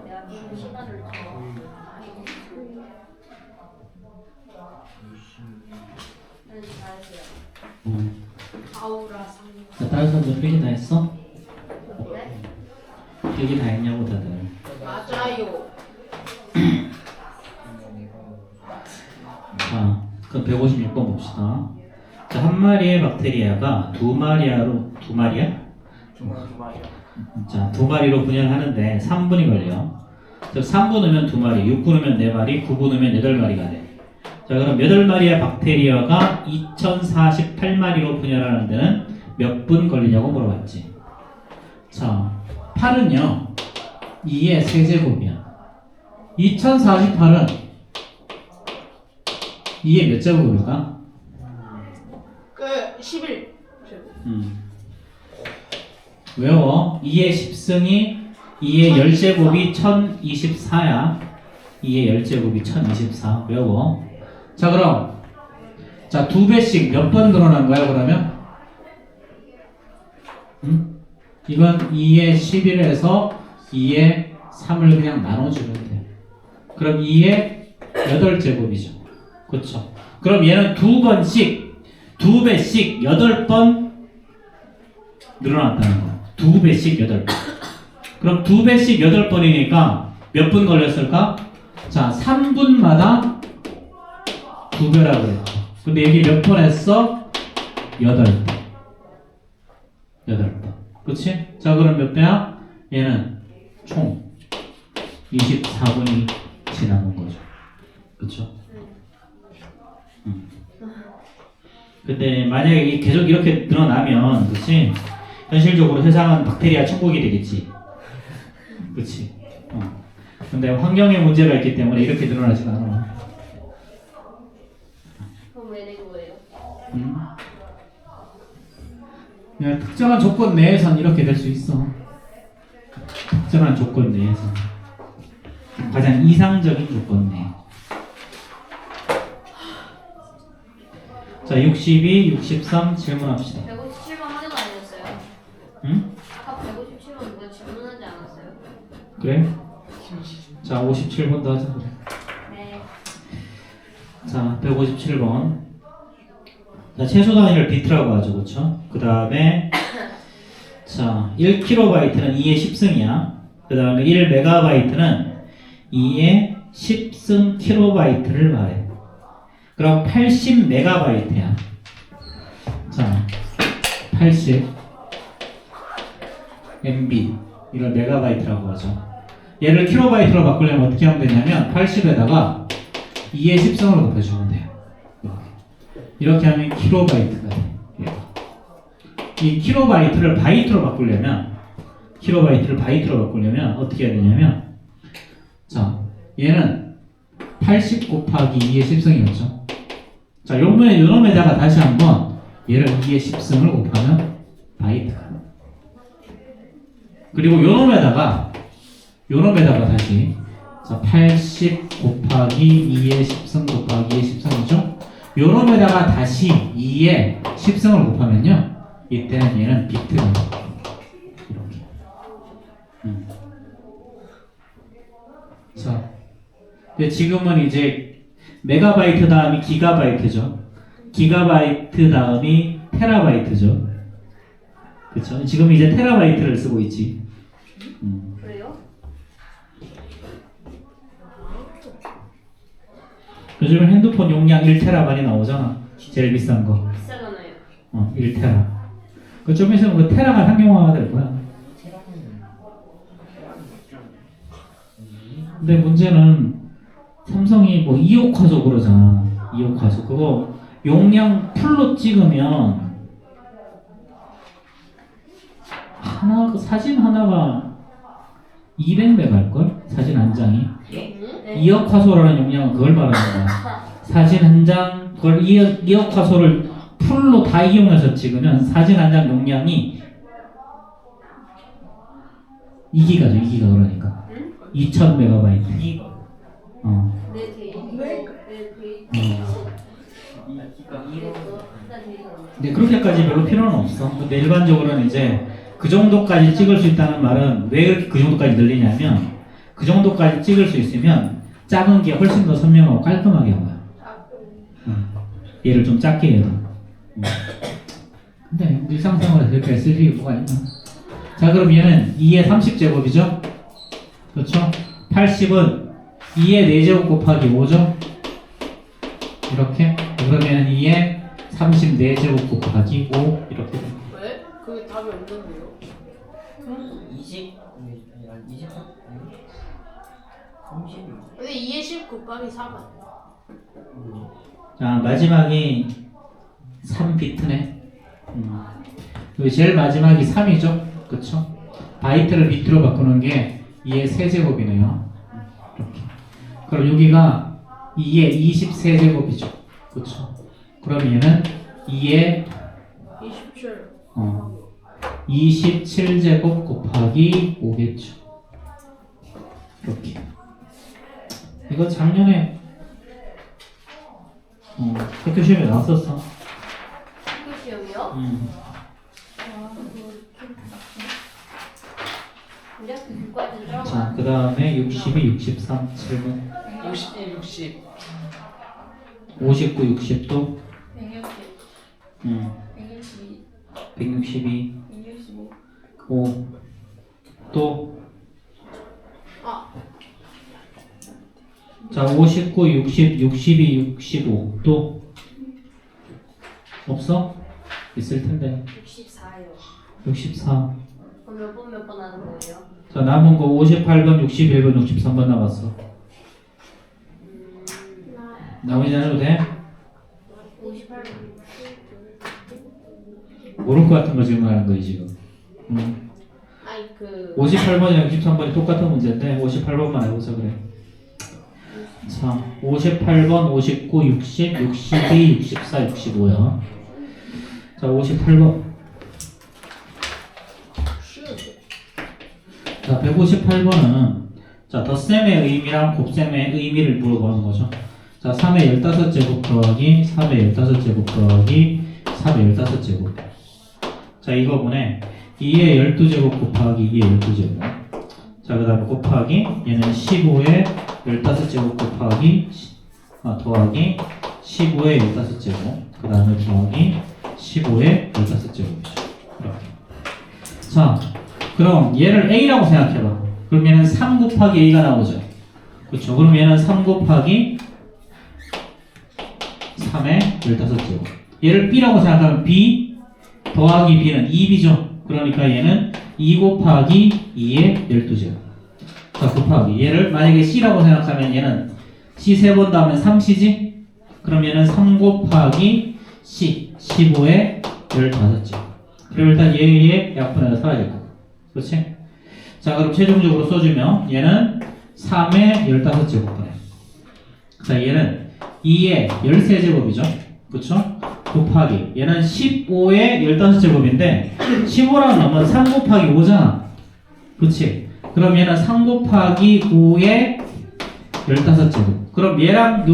내가 좀 시간을 더 네, 잘했어요. 아우라 상. 자 다른 사람들 회의 다 했어? 네? 얘기 다 했냐고 다들. 맞아요. 156번 봅시다. 자, 한 마리의 박테리아가 두 마리야? 두 마리야. 자, 두 마리로 분열하는데 3분이 걸려. 즉 3분 넣으면 2마리, 6분 넣으면 4마리, 9분 넣으면 8마리가 돼. 자, 그럼 8마리의 박테리아가 2048마리로 분열하는 데는 몇 분 걸리냐고 물어봤지. 자, 8은요 2의 세제곱이야. 2048은 2의 몇 제곱일까? 11. 외워. 2의 10승이 2의 10제곱이 1024야. 2의 10제곱이 1024. 외워. 자, 그럼 자, 2배씩 몇 번 늘어난 거야, 그러면? 이건 2의 11에서 2의 3을 그냥 나눠주면 돼. 그럼 2의 8제곱이죠. 그쵸? 그럼 얘는 2배씩 8번 늘어났다는 거야. 2배씩 8번. 그럼 2배씩 8번이니까 몇 분 걸렸을까? 자, 3분마다 2배라고 그랬죠. 근데 여기 몇 번 했어? 8번. 8번. 그치? 자, 그럼 몇 배야? 얘는 총 24분이 지나는 거죠. 그쵸? 근데 만약에 이게 계속 이렇게 늘어나면, 그치? 현실적으로 세상은 박테리아 천국이 되겠지. 그치? 근데 환경에 문제가 있기 때문에 이렇게 늘어나지 않아. 그럼 왜 낸 거예요? 그냥 특정한 조건 내에선 이렇게 될 수 있어. 특정한 조건 내에서. 가장 이상적인 조건 내. 자, 62, 63 질문합시다. 157번 하는 거 아니었어요? 응? 아까 157번 누가 질문하지 않았어요? 그래? 자, 57번도 하자. 그래. 네. 자, 157번. 자, 최소 단위를 비트라고 하죠. 그쵸? 그 다음에 자, 1kB는 2의 10승이야. 그 다음에 1MB는 2의 10승 kB를 말해. 그럼 80MB야. 자, 80 MB 이걸 메가바이트라고 하죠. 얘를 킬로바이트로 바꾸려면 어떻게 하면 되냐면 80에다가 2의 10승으로 곱해주면 돼요. 이렇게 하면 킬로바이트가 돼. 이 킬로바이트를 바이트로 바꾸려면 어떻게 해야 되냐면, 자, 얘는 80 곱하기 2의 10승이었죠. 자, 요놈에다가 다시 한번 얘를 2의 10승을 곱하면 바이트가 돼. 그리고 요놈에다가 다시, 자, 80 곱하기 2의 10승 곱하기 2의 10승이죠. 요놈에다가 다시 2의 10승을 곱하면요, 이때는 얘는 비트가 돼요. 이렇게. 자, 근데 지금은 이제 메가바이트 다음이 기가바이트죠. 기가바이트 다음이 테라바이트죠. 그쵸? 지금 이제 테라바이트를 쓰고 있지. 그래요? 요즘은 핸드폰 용량 1테라 많이 나오잖아. 제일 비싼 거. 비싸잖아요. 1테라. 그 좀 있으면 그 테라가 상용화가 될 거야. 근데 문제는 삼성이 뭐 2억 화소 그러잖아. 2억 화소. 그거 용량 풀로 찍으면 사진 하나가 200메가 할걸? 사진 한 장이. 네. 2억 화소라는 용량은 그걸 말하는 거야. 사진 한 장, 그걸 2억 화소를 풀로 다 이용해서 찍으면 사진 한 장 용량이 2기가죠. 2기가 그러니까. 2000메가바이트. 네, 네, 그렇게까지 별로 필요는 없어. 근데 일반적으로는 이제 그 정도까지 찍을 수 있다는 말은 왜 그렇게 그 정도까지 늘리냐면, 그 정도까지 찍을 수 있으면 작은 게 훨씬 더 선명하고 깔끔하게 보여. 얘를 좀 작게 해도. 근데 일상생활에서 그렇게 쓸 일이 뭐가 있나? 자, 그럼 얘는 2의 30제곱이죠? 그렇죠? 80은 2의 4제곱 곱하기 5죠? 이렇게 그러면 2에 34제곱 곱하기 5 이렇게 됩니다. 왜? 그게 답이 없는데요? 20 아니 20 30 근데 2에 10 곱하기 4가 자, 마지막이 3비트네. 여기 제일 마지막이 3이죠. 그쵸? 바이트를 비트로 바꾸는 게 2의 세제곱이네요. 이렇게. 그럼 여기가 2의 23제곱이죠. 그쵸? 그럼 얘는 2의 27 27제곱 곱하기 5겠죠. 이렇게. 이거 작년에 학교 시험에 나왔었어. 그 시험이요? 우리 학교 교과에서 들어가. 자, 그 다음에 62, 63, 7번. 61 60 59, 60도 160 162 162, 165 5, 또 아 자, 59, 60, 62, 65, 또 없어? 있을 텐데. 64요. 64. 그럼 몇 번 하는 거예요? 자, 남은 거 58번, 61번, 63번 남았어. 나머지 안 해도 돼? 58번. 모를 것 같은 거 질문하는 거지, 지금. 아니 그 58번이랑 63번이 똑같은 문제인데, 58번만 해보자, 그래. 자, 58번, 59, 60, 62, 64, 65야. 자, 58번. 자, 158번은 자, 덧셈의 의미랑 곱셈의 의미를 물어보는 거죠. 자, 3의 15제곱 더하기 3의 15제곱 더하기 3의 15제곱. 자, 이거 보내. 2의 12제곱 곱하기 2의 12제곱. 자, 그 다음에 곱하기 얘는 15의 15제곱 곱하기 더하기 15의 15제곱. 그 다음에 더하기 15의 15제곱이죠. 이렇게. 자, 그럼 얘를 A라고 생각해봐. 그럼 얘는 3 곱하기 A가 나오죠. 그렇죠. 그럼 얘는 3 곱하기 3의 15제곱. 얘를 B라고 생각하면 B 더하기 B는 2B죠. 그러니까 얘는 2 곱하기 2의 12제곱. 자, 곱하기. 얘를 만약에 C라고 생각하면 얘는 C 3번 다음에 3C지? 그럼 얘는 3 곱하기 C 15의 15제곱. 그럼 일단 얘의 약분에서 사라질 거고. 그렇지? 자, 그럼 최종적으로 써주면 얘는 3의 15제곱분에. 자, 얘는 2의 13제곱이죠. 그쵸? 곱하기. 얘는 15의 15제곱인데 15라는 놈은 3 곱하기 5잖아. 그치? 그럼 얘는 3 곱하기 5의 15제곱. 그럼 얘랑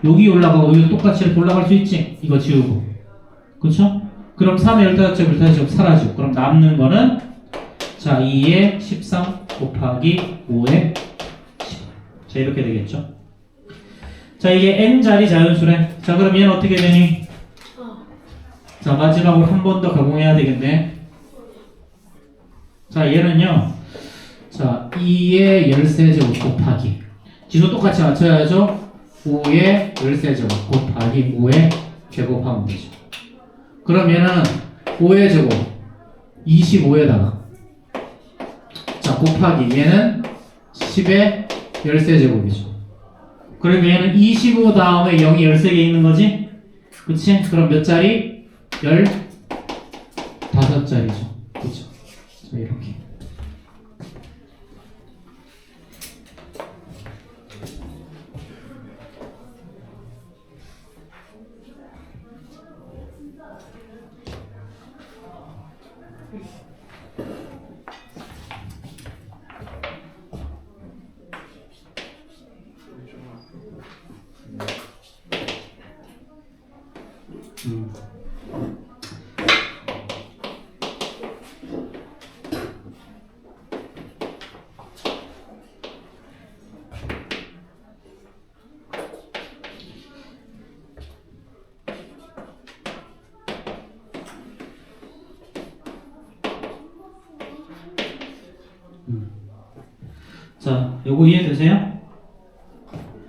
여기 올라가고 여기 똑같이 이렇게 올라갈 수 있지? 이거 지우고. 그쵸? 그럼 3의 15제곱, 15제곱 사라지고. 그럼 남는 거는 자, 2의 13 곱하기 5의 15. 자, 이렇게 되겠죠? 자, 이게 n자리 자연수래. 자, 그럼 얘는 어떻게 되니? 자, 마지막으로 한 번 더 가공해야 되겠네. 자, 얘는요. 자, 2의 13제곱 곱하기. 지수 똑같이 맞춰야죠? 5의 13제곱 곱하기 5의 제곱하면 되죠. 그럼 얘는 5의 제곱 25에다가 자, 곱하기 얘는 10의 13제곱이죠. 그러면 얘는 25 다음에 0이 13개 있는 거지? 그치? 그럼 몇 자리? 15자리죠. 그쵸? 자, 이렇게. 자, 요거 이해되세요?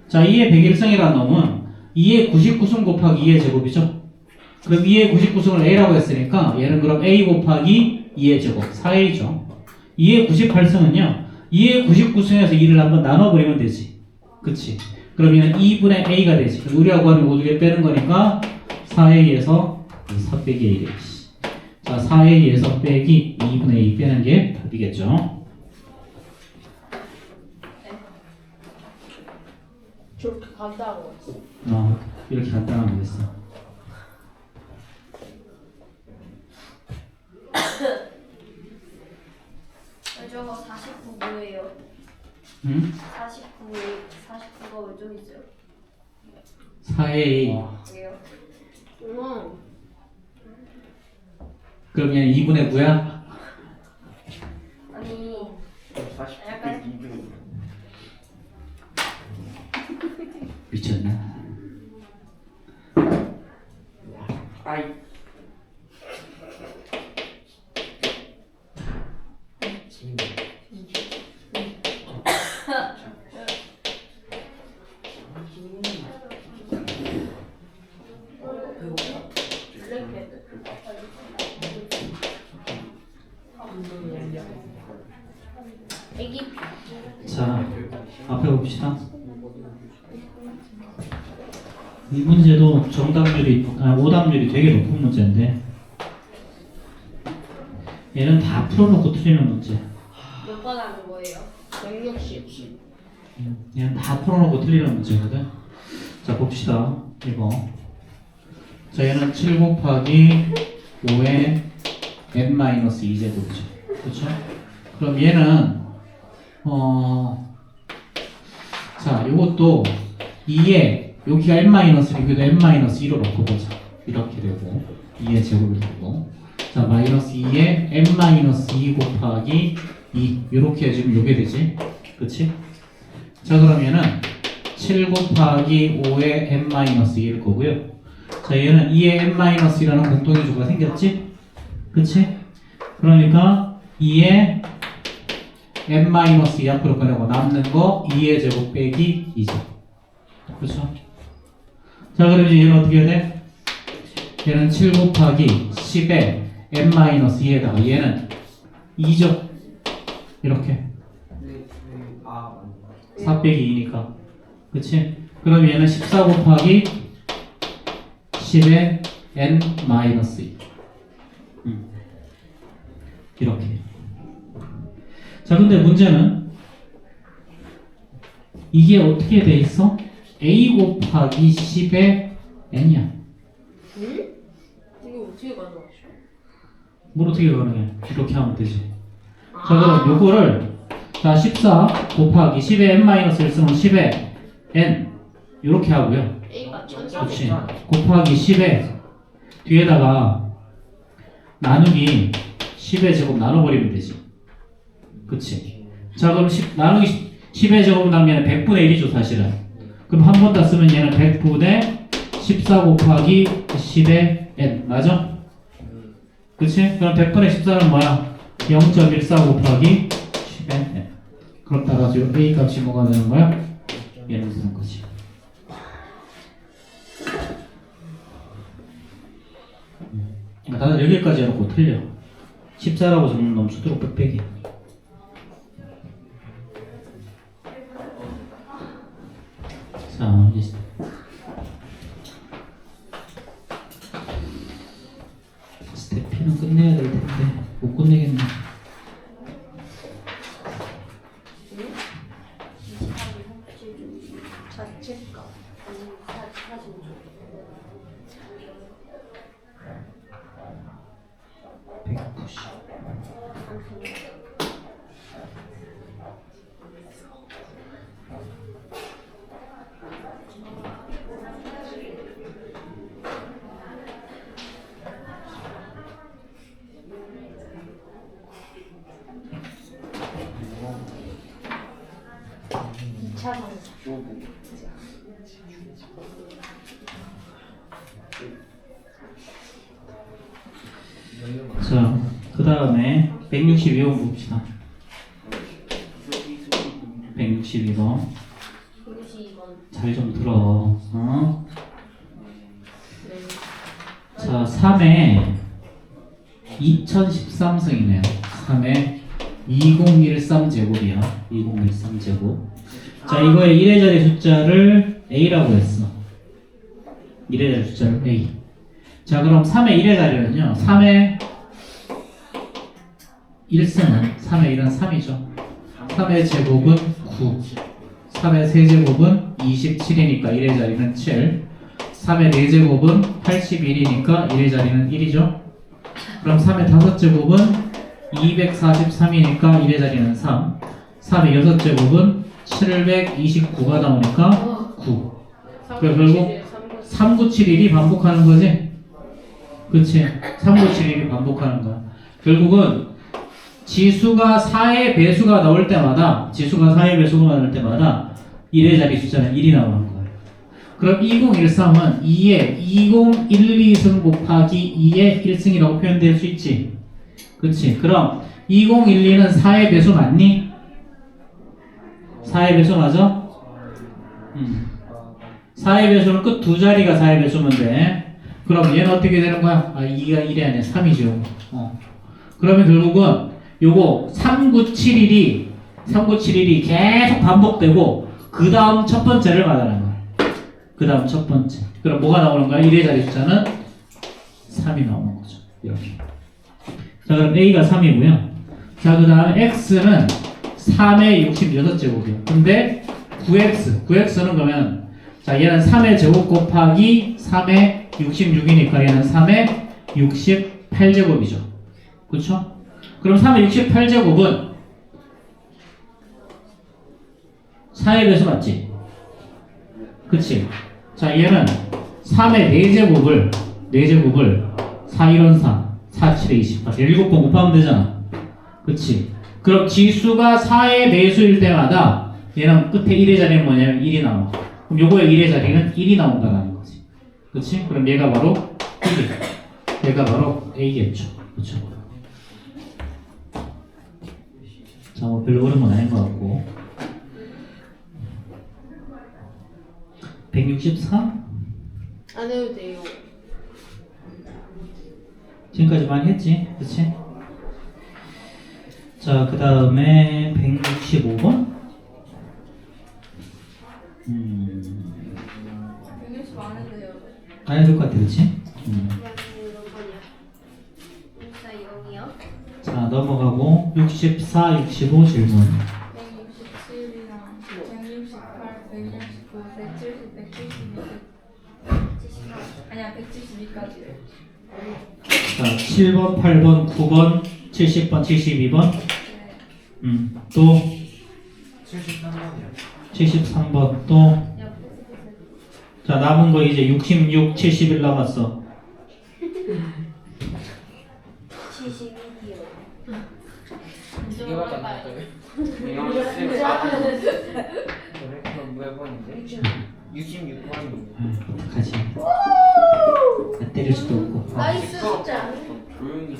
자, 2의 101승이라는 놈은 2의 99승 곱하기 2의 제곱이죠. 그럼 2의 99승을 a라고 했으니까 얘는 그럼 a 곱하기 2의 제곱 4a죠. 2의 98승은요 2의 99승에서 2를 한번 나눠버리면 되지. 그치? 그럼 얘는 2분의 a가 되지. 그럼 우리가 구하는 거 2개 빼는 거니까 4a에서 4 빼기 a 되지. 자, 4a에서 빼기 2분의 a 빼는 게 답이겠죠. 저렇게 간다고 했어. 이렇게 간단한 거겠어. 저거 49 뭐예요? 응? 49가 왜 저기 있어요? 4a 왜요? 그럼 얘는 2분의 9야? 아니 40분 2분. 미쳤나? 아이. 애기 자, 앞에 봅시다. 이 문제도 오답률이 되게 높은 문제인데 얘는 다 풀어놓고 틀리는 문제. 몇 번 하는 거예요? 160. 얘는 다 풀어놓고 틀리는 문제거든. 자, 봅시다. 이거. 자, 얘는 7 곱하기 5의 n-2제곱이죠. 그렇죠? 그럼 얘는 자, 이것도 2에 여기가 n-1, 여기도 n-2로 놓고 보자. 이렇게 되고 2의 제곱이 되고 자, 마이너스 2에 n-2 곱하기 2 이렇게 지금 요게 되지. 그치? 자, 그러면은 7 곱하기 5의 n-2일 거고요. 자, 얘는 2의 n-1이라는 공통의조가 생겼지? 그치? 그러니까 2의 n-2 앞으로 꺼내고 남는 거 2의 제곱 빼기 2죠. 그렇죠? 자, 그럼 이제 얘는 어떻게 해야 돼? 얘는 7 곱하기 10에 n-2에다가 얘는 2죠. 이렇게 4 빼기 2니까 그치? 그럼 얘는 14 곱하기 10에 n-2 이렇게. 자, 근데 문제는 이게 어떻게 돼 있어? a 곱하기 10의 n이야. 응? 이거 어떻게 가져왔어? 뭘 어떻게 가능해? 이렇게 하면 되지. 자, 그럼 요거를 자, 14 곱하기 10의 n-1을 쓰면 10의 n 이렇게 하고요. A가 그렇지. 천천히. 곱하기 10에 뒤에다가 나누기 10의 제곱 나눠버리면 되지. 그치? 자, 그럼 나누기 10의 제곱 나누면 100분의 1이죠, 사실은. 그럼 한 번 더 쓰면 얘는 100분의 14 곱하기 10의 n. 맞아? 그치? 그럼 100분의 14는 뭐야? 0.14 곱하기 10의 n. 그럼 따라서 이 a 값이 뭐가 되는 거야? 얘는 되는 거지. 다들 여기까지 해놓고 틀려. 14라고 적는 놈 수두룩 빽빽이. 자, 이제 스태피는 끝내야 될 텐데 못 끝내겠네. 자책감. 190. 자, 그 다음에 162번 봅시다. 162번 92번 잘 좀 들어. 자, 3에 2013승이네요. 3에 2013 제곱이야. 2013 제곱. 자, 이거의 1의 자리 숫자를 A라고 했어. 1의 자리 숫자를 A. 자, 그럼 3의 1의 자리는요. 3의 1승은 3의 1은 3이죠. 3의 제곱은 9. 3의 세제곱은 27이니까 1의 자리는 7. 3의 4제곱은 81이니까 1의 자리는 1이죠. 그럼 3의 5제곱은 243이니까 1의 자리는 3. 3의 6제곱은 729가 나오니까 9. 그래, 결국 3971이 반복하는 거지? 그치? 3971이 반복하는 거야. 결국은 지수가 4의 배수가 나올 때마다 1의 자리 숫자는 1이 나오는 거야. 그럼 2013은 2의 2012승 곱하기 2의 1승이라고 표현될 수 있지? 그치? 그럼 2012는 4의 배수 맞니? 4의 배수 맞아? 4의 배수는 끝 두 자리가 4의 배수면 돼. 그럼 얘는 어떻게 되는 거야? 아, 2가 1이 아니라 3이죠. 그러면 결국은 요거 3971이 계속 반복되고 그 다음 첫 번째를 말하는 거야. 그 다음 첫 번째. 그럼 뭐가 나오는 거야? 1의 자리 숫자는 3이 나오는 거죠. 이렇게. 자, 그럼 A가 3이고요. 자, 그 다음에 X는 3의 66제곱이에요. 근데 9X는 그러면 자, 얘는 3의 제곱 곱하기 3의 66이니까 얘는 3의 68제곱이죠. 그쵸? 그럼 3의 68제곱은 4의 배수 맞지? 그치? 자, 얘는 3의 4제곱을 4, 1은 4, 4, 7에 28, 7번 곱하면 되잖아. 그치? 그럼 지수가 4의 배수일 때마다 얘는 끝에 1의 자리는 뭐냐면 1이 나와. 그럼 요거의 1의 자리는 1이 나온다는 거지. 그치? 그럼 얘가 바로 1이. 얘가 바로 A겠죠. 그쵸? 자, 뭐 별로 어려운 건 아닌 것 같고. 164? 안 해도 돼요. 지금까지 많이 했지? 그치? 자, 그 다음에 165번? 160 안 해도 돼요. 안 해도 될 것 같아, 그치? 자, 0이요. 자, 넘어가고 64, 65 질문. 167이랑 168, 169, 170, 172, 178. 아니야, 172까지. 자, 7번, 8번, 9번, 70번, 72번. 네. 또 73번이요. 73번 또. 자, 남은 거 이제 66, 71 남았어. 72이요. 두 개밖에 안 나왔어요. 그럼 몇 번인데? 66번이요. 가지. 나 때릴 수도 없고. 나이스 숫자. 조용히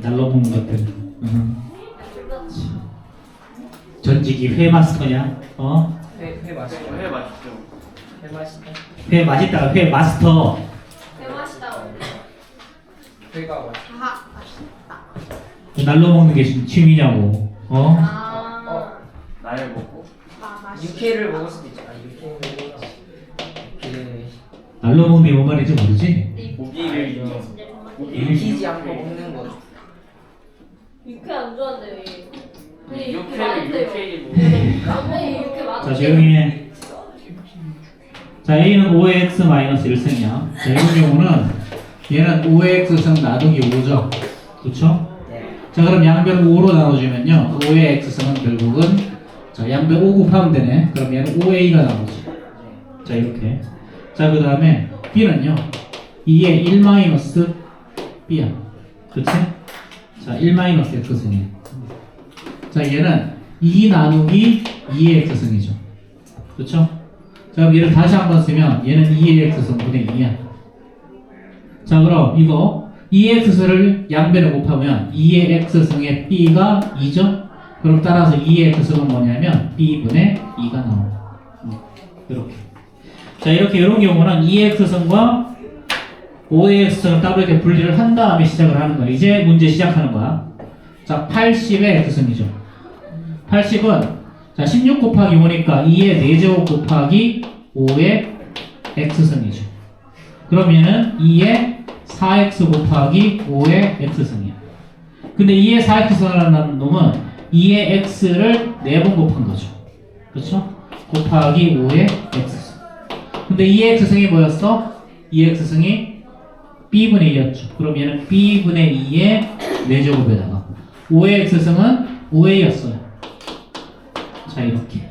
날로 먹는 것들. 전직이 회 마스터냐? 회 맛있죠? 해 맛있죠. 회 맛있다. 회 맛있다가 회 마스터. 대맛이다. 회가 맛있다. 아, 맛있다. 날로 먹는 게 취미냐고. 아, 나를 먹고 맛있다. 육회를 먹을 수도 있잖아. 육회는 날로 먹는 게 뭔 말인지 모르지? 고기를 진짜 정말. 익히지 않고 먹는 거. 육회 안 좋아한대요, 얘. 네, 육회 육회를 많은데요. 육회를 뭐 네, 육회 많은데요. 자, 조용히 해. 자, A는 5의 x-1승이야. 자, 이런 경우는 얘는 5의 x승 나누기 5죠. 그쵸? 네. 자, 그럼 양변 5로 나눠주면요. 5의 x승은 결국은 자, 양변 5 곱하면 되네. 그럼 얘는 5a가 나오지. 자, 이렇게. 자, 그 다음에 b는요. 2의 1-b야. 그치? 자, 1-x승이야. 자, 얘는 2 나누기 2의 x승이죠. 그쵸? 자, 그럼 얘를 다시 한번 쓰면 얘는 2의 x승분의 2야. 자, 그럼 이거 2의 x를 양변에 곱하면 2의 x승의 b가 2죠? 그럼 따라서 2의 x승은 뭐냐면 b분의 2가 나와. 이렇게. 자, 이렇게 이런 경우는 2의 x승과 5의 x승을 따로 이렇게 분리를 한 다음에 시작을 하는 거야. 이제 문제 시작하는 거야. 자, 80의 x승이죠. 80은 자 16 곱하기 5니까 2의 4제곱 곱하기 5의 x승이죠. 그러면은 2의 4x 곱하기 5의 x승이야. 근데 2의 4x라는 놈은 2의 x를 4번 곱한 거죠. 그렇죠? 곱하기 5의 x승. 근데 2의 x승이 뭐였어? 2의 x승이 b분의 2였죠. 그럼 얘는 b분의 2의 4제곱에다가 5의 x승은 5a였어요. 자 이렇게.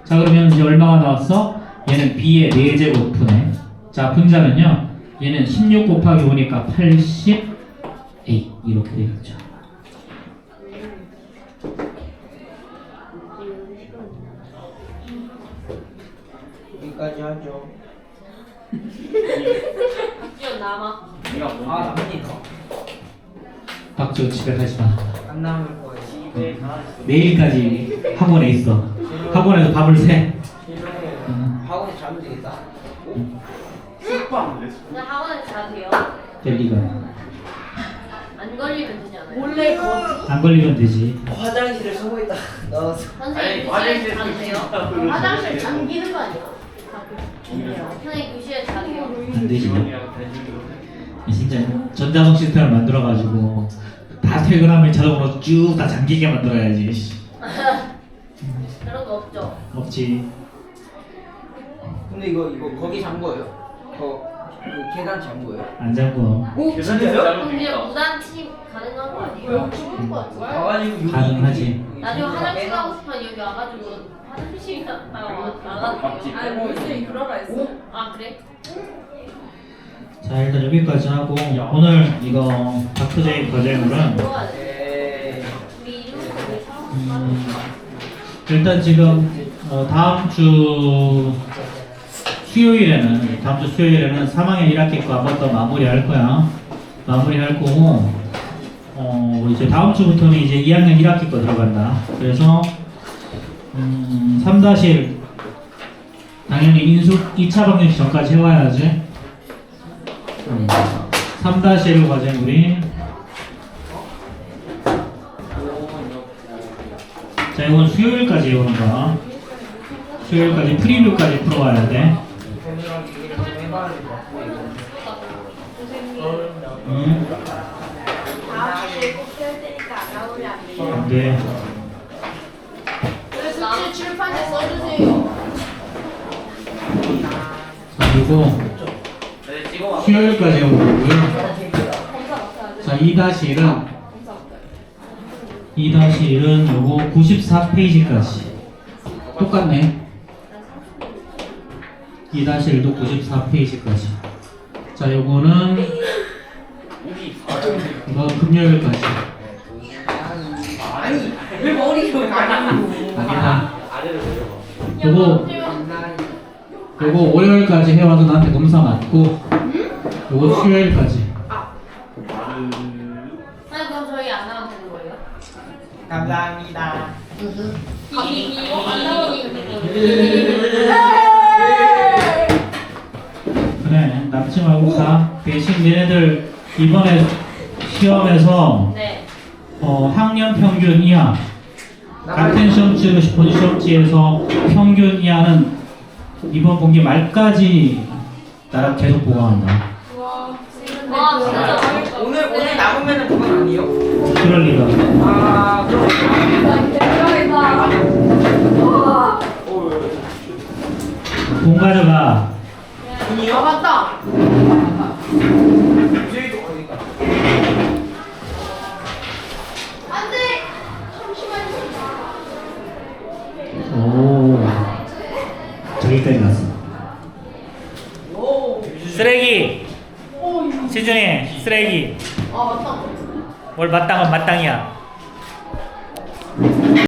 자 그러면 이제 얼마가 나왔어? 얘는 b의 4제곱분의 자 분자는요. 얘는 16 곱하기 5니까 80a 이렇게 되겠죠. 여기까지 하죠. 박지원 남아. 아 남으니까 박지호 집에 가지 마. 안 남을 거예요. 집에 가. 내일까지 학원에 있어. 학원에서 밥을 새. 학원에 자면 되겠다. 숙방. 그냥 학원에 자세요. 될 리가. 안 걸리면 되지 않아요? 몰래 거지. 안 걸리면 되지. 화장실에 숨어있다 넣었어. 선생님 교실에 자세요? 화장실 잠기는 거 아니야? 선생님 교실에 자세요? 안 되지. 진짜 전자동 시스템을 만들어가지고 다 퇴근하면 자동으로 쭉 다 잠기게 만들어야지. 그런 거 없죠? 없지. 근데 이거 거기 잠궈요. 그 계단 잠궈요. 안 잠궈. 진짜요? 근데 무단침 가능한 거 아니에요? 죽을 것 같아. 가가지고 가능하지. 나중에 화장실 가고 싶으면 여기 와가지고 화장실 나가도 돼요? 아니 뭐 있어 그러라 했어. 아 그래? 자 일단 여기까지 하고 오늘 이거 닥터제이 과제물은 들어가야 돼. 네. 우리 이름부터 왜 사람 일단 지금 다음 주 수요일에는 3학년 1학기 거 한번 더 마무리할 거야. 마무리할 거고 이제 다음 주부터는 이제 2학년 1학기 거 들어간다. 그래서 3-1 당연히 인수 2차 방정식 전까지 해와야지. 3-1 과제물이 자 이건 수요일까지 해오는 거야. 수요일까지 프리뷰까지 풀어와야 돼. 팬이랑 얘기를 좀 해봐야 될 것 같고 이거. 응? 다음 주에 꼭 써야 되니까 안 나오면 안 돼. 안 돼. 그래서 출판에 써주세요. 자 그리고 수요일까지 해오는 거고요. 자 2-1은 2-1은 요거 94페이지까지 똑같네. 2-1도 94페이지까지. 자 요거는 이거 금요일까지. 아니 왜 머리로 가냐고. 아니다. 요거 월요일까지 해와서 나한테 검사 맞고 요거 수요일까지. 아니 그럼 저희 안 나와도 되는 거예요? 감사합니다. 안 나와도 되는 거예요? 그래 남지 말고 가. 대신 얘네들 이번에 시험에서 네. 학년 평균 이하 같은 시험 치고 싶은 시험지에서 평균 이하는 이번 분기 말까지 나랑 계속 보강한다. 와 진짜 오늘 남으면은 그건 아니에요? 그럴 리가. 아 그럼. 대박이다. 돈 가져가. 돈이요? 아 맞다. 저희도 어디가? 안돼. 잠시만요. 오 저기까지 갔어. 오. 쓰레기. 시준이 쓰레기. 아 맞다. 뭘 마땅은 마땅이야.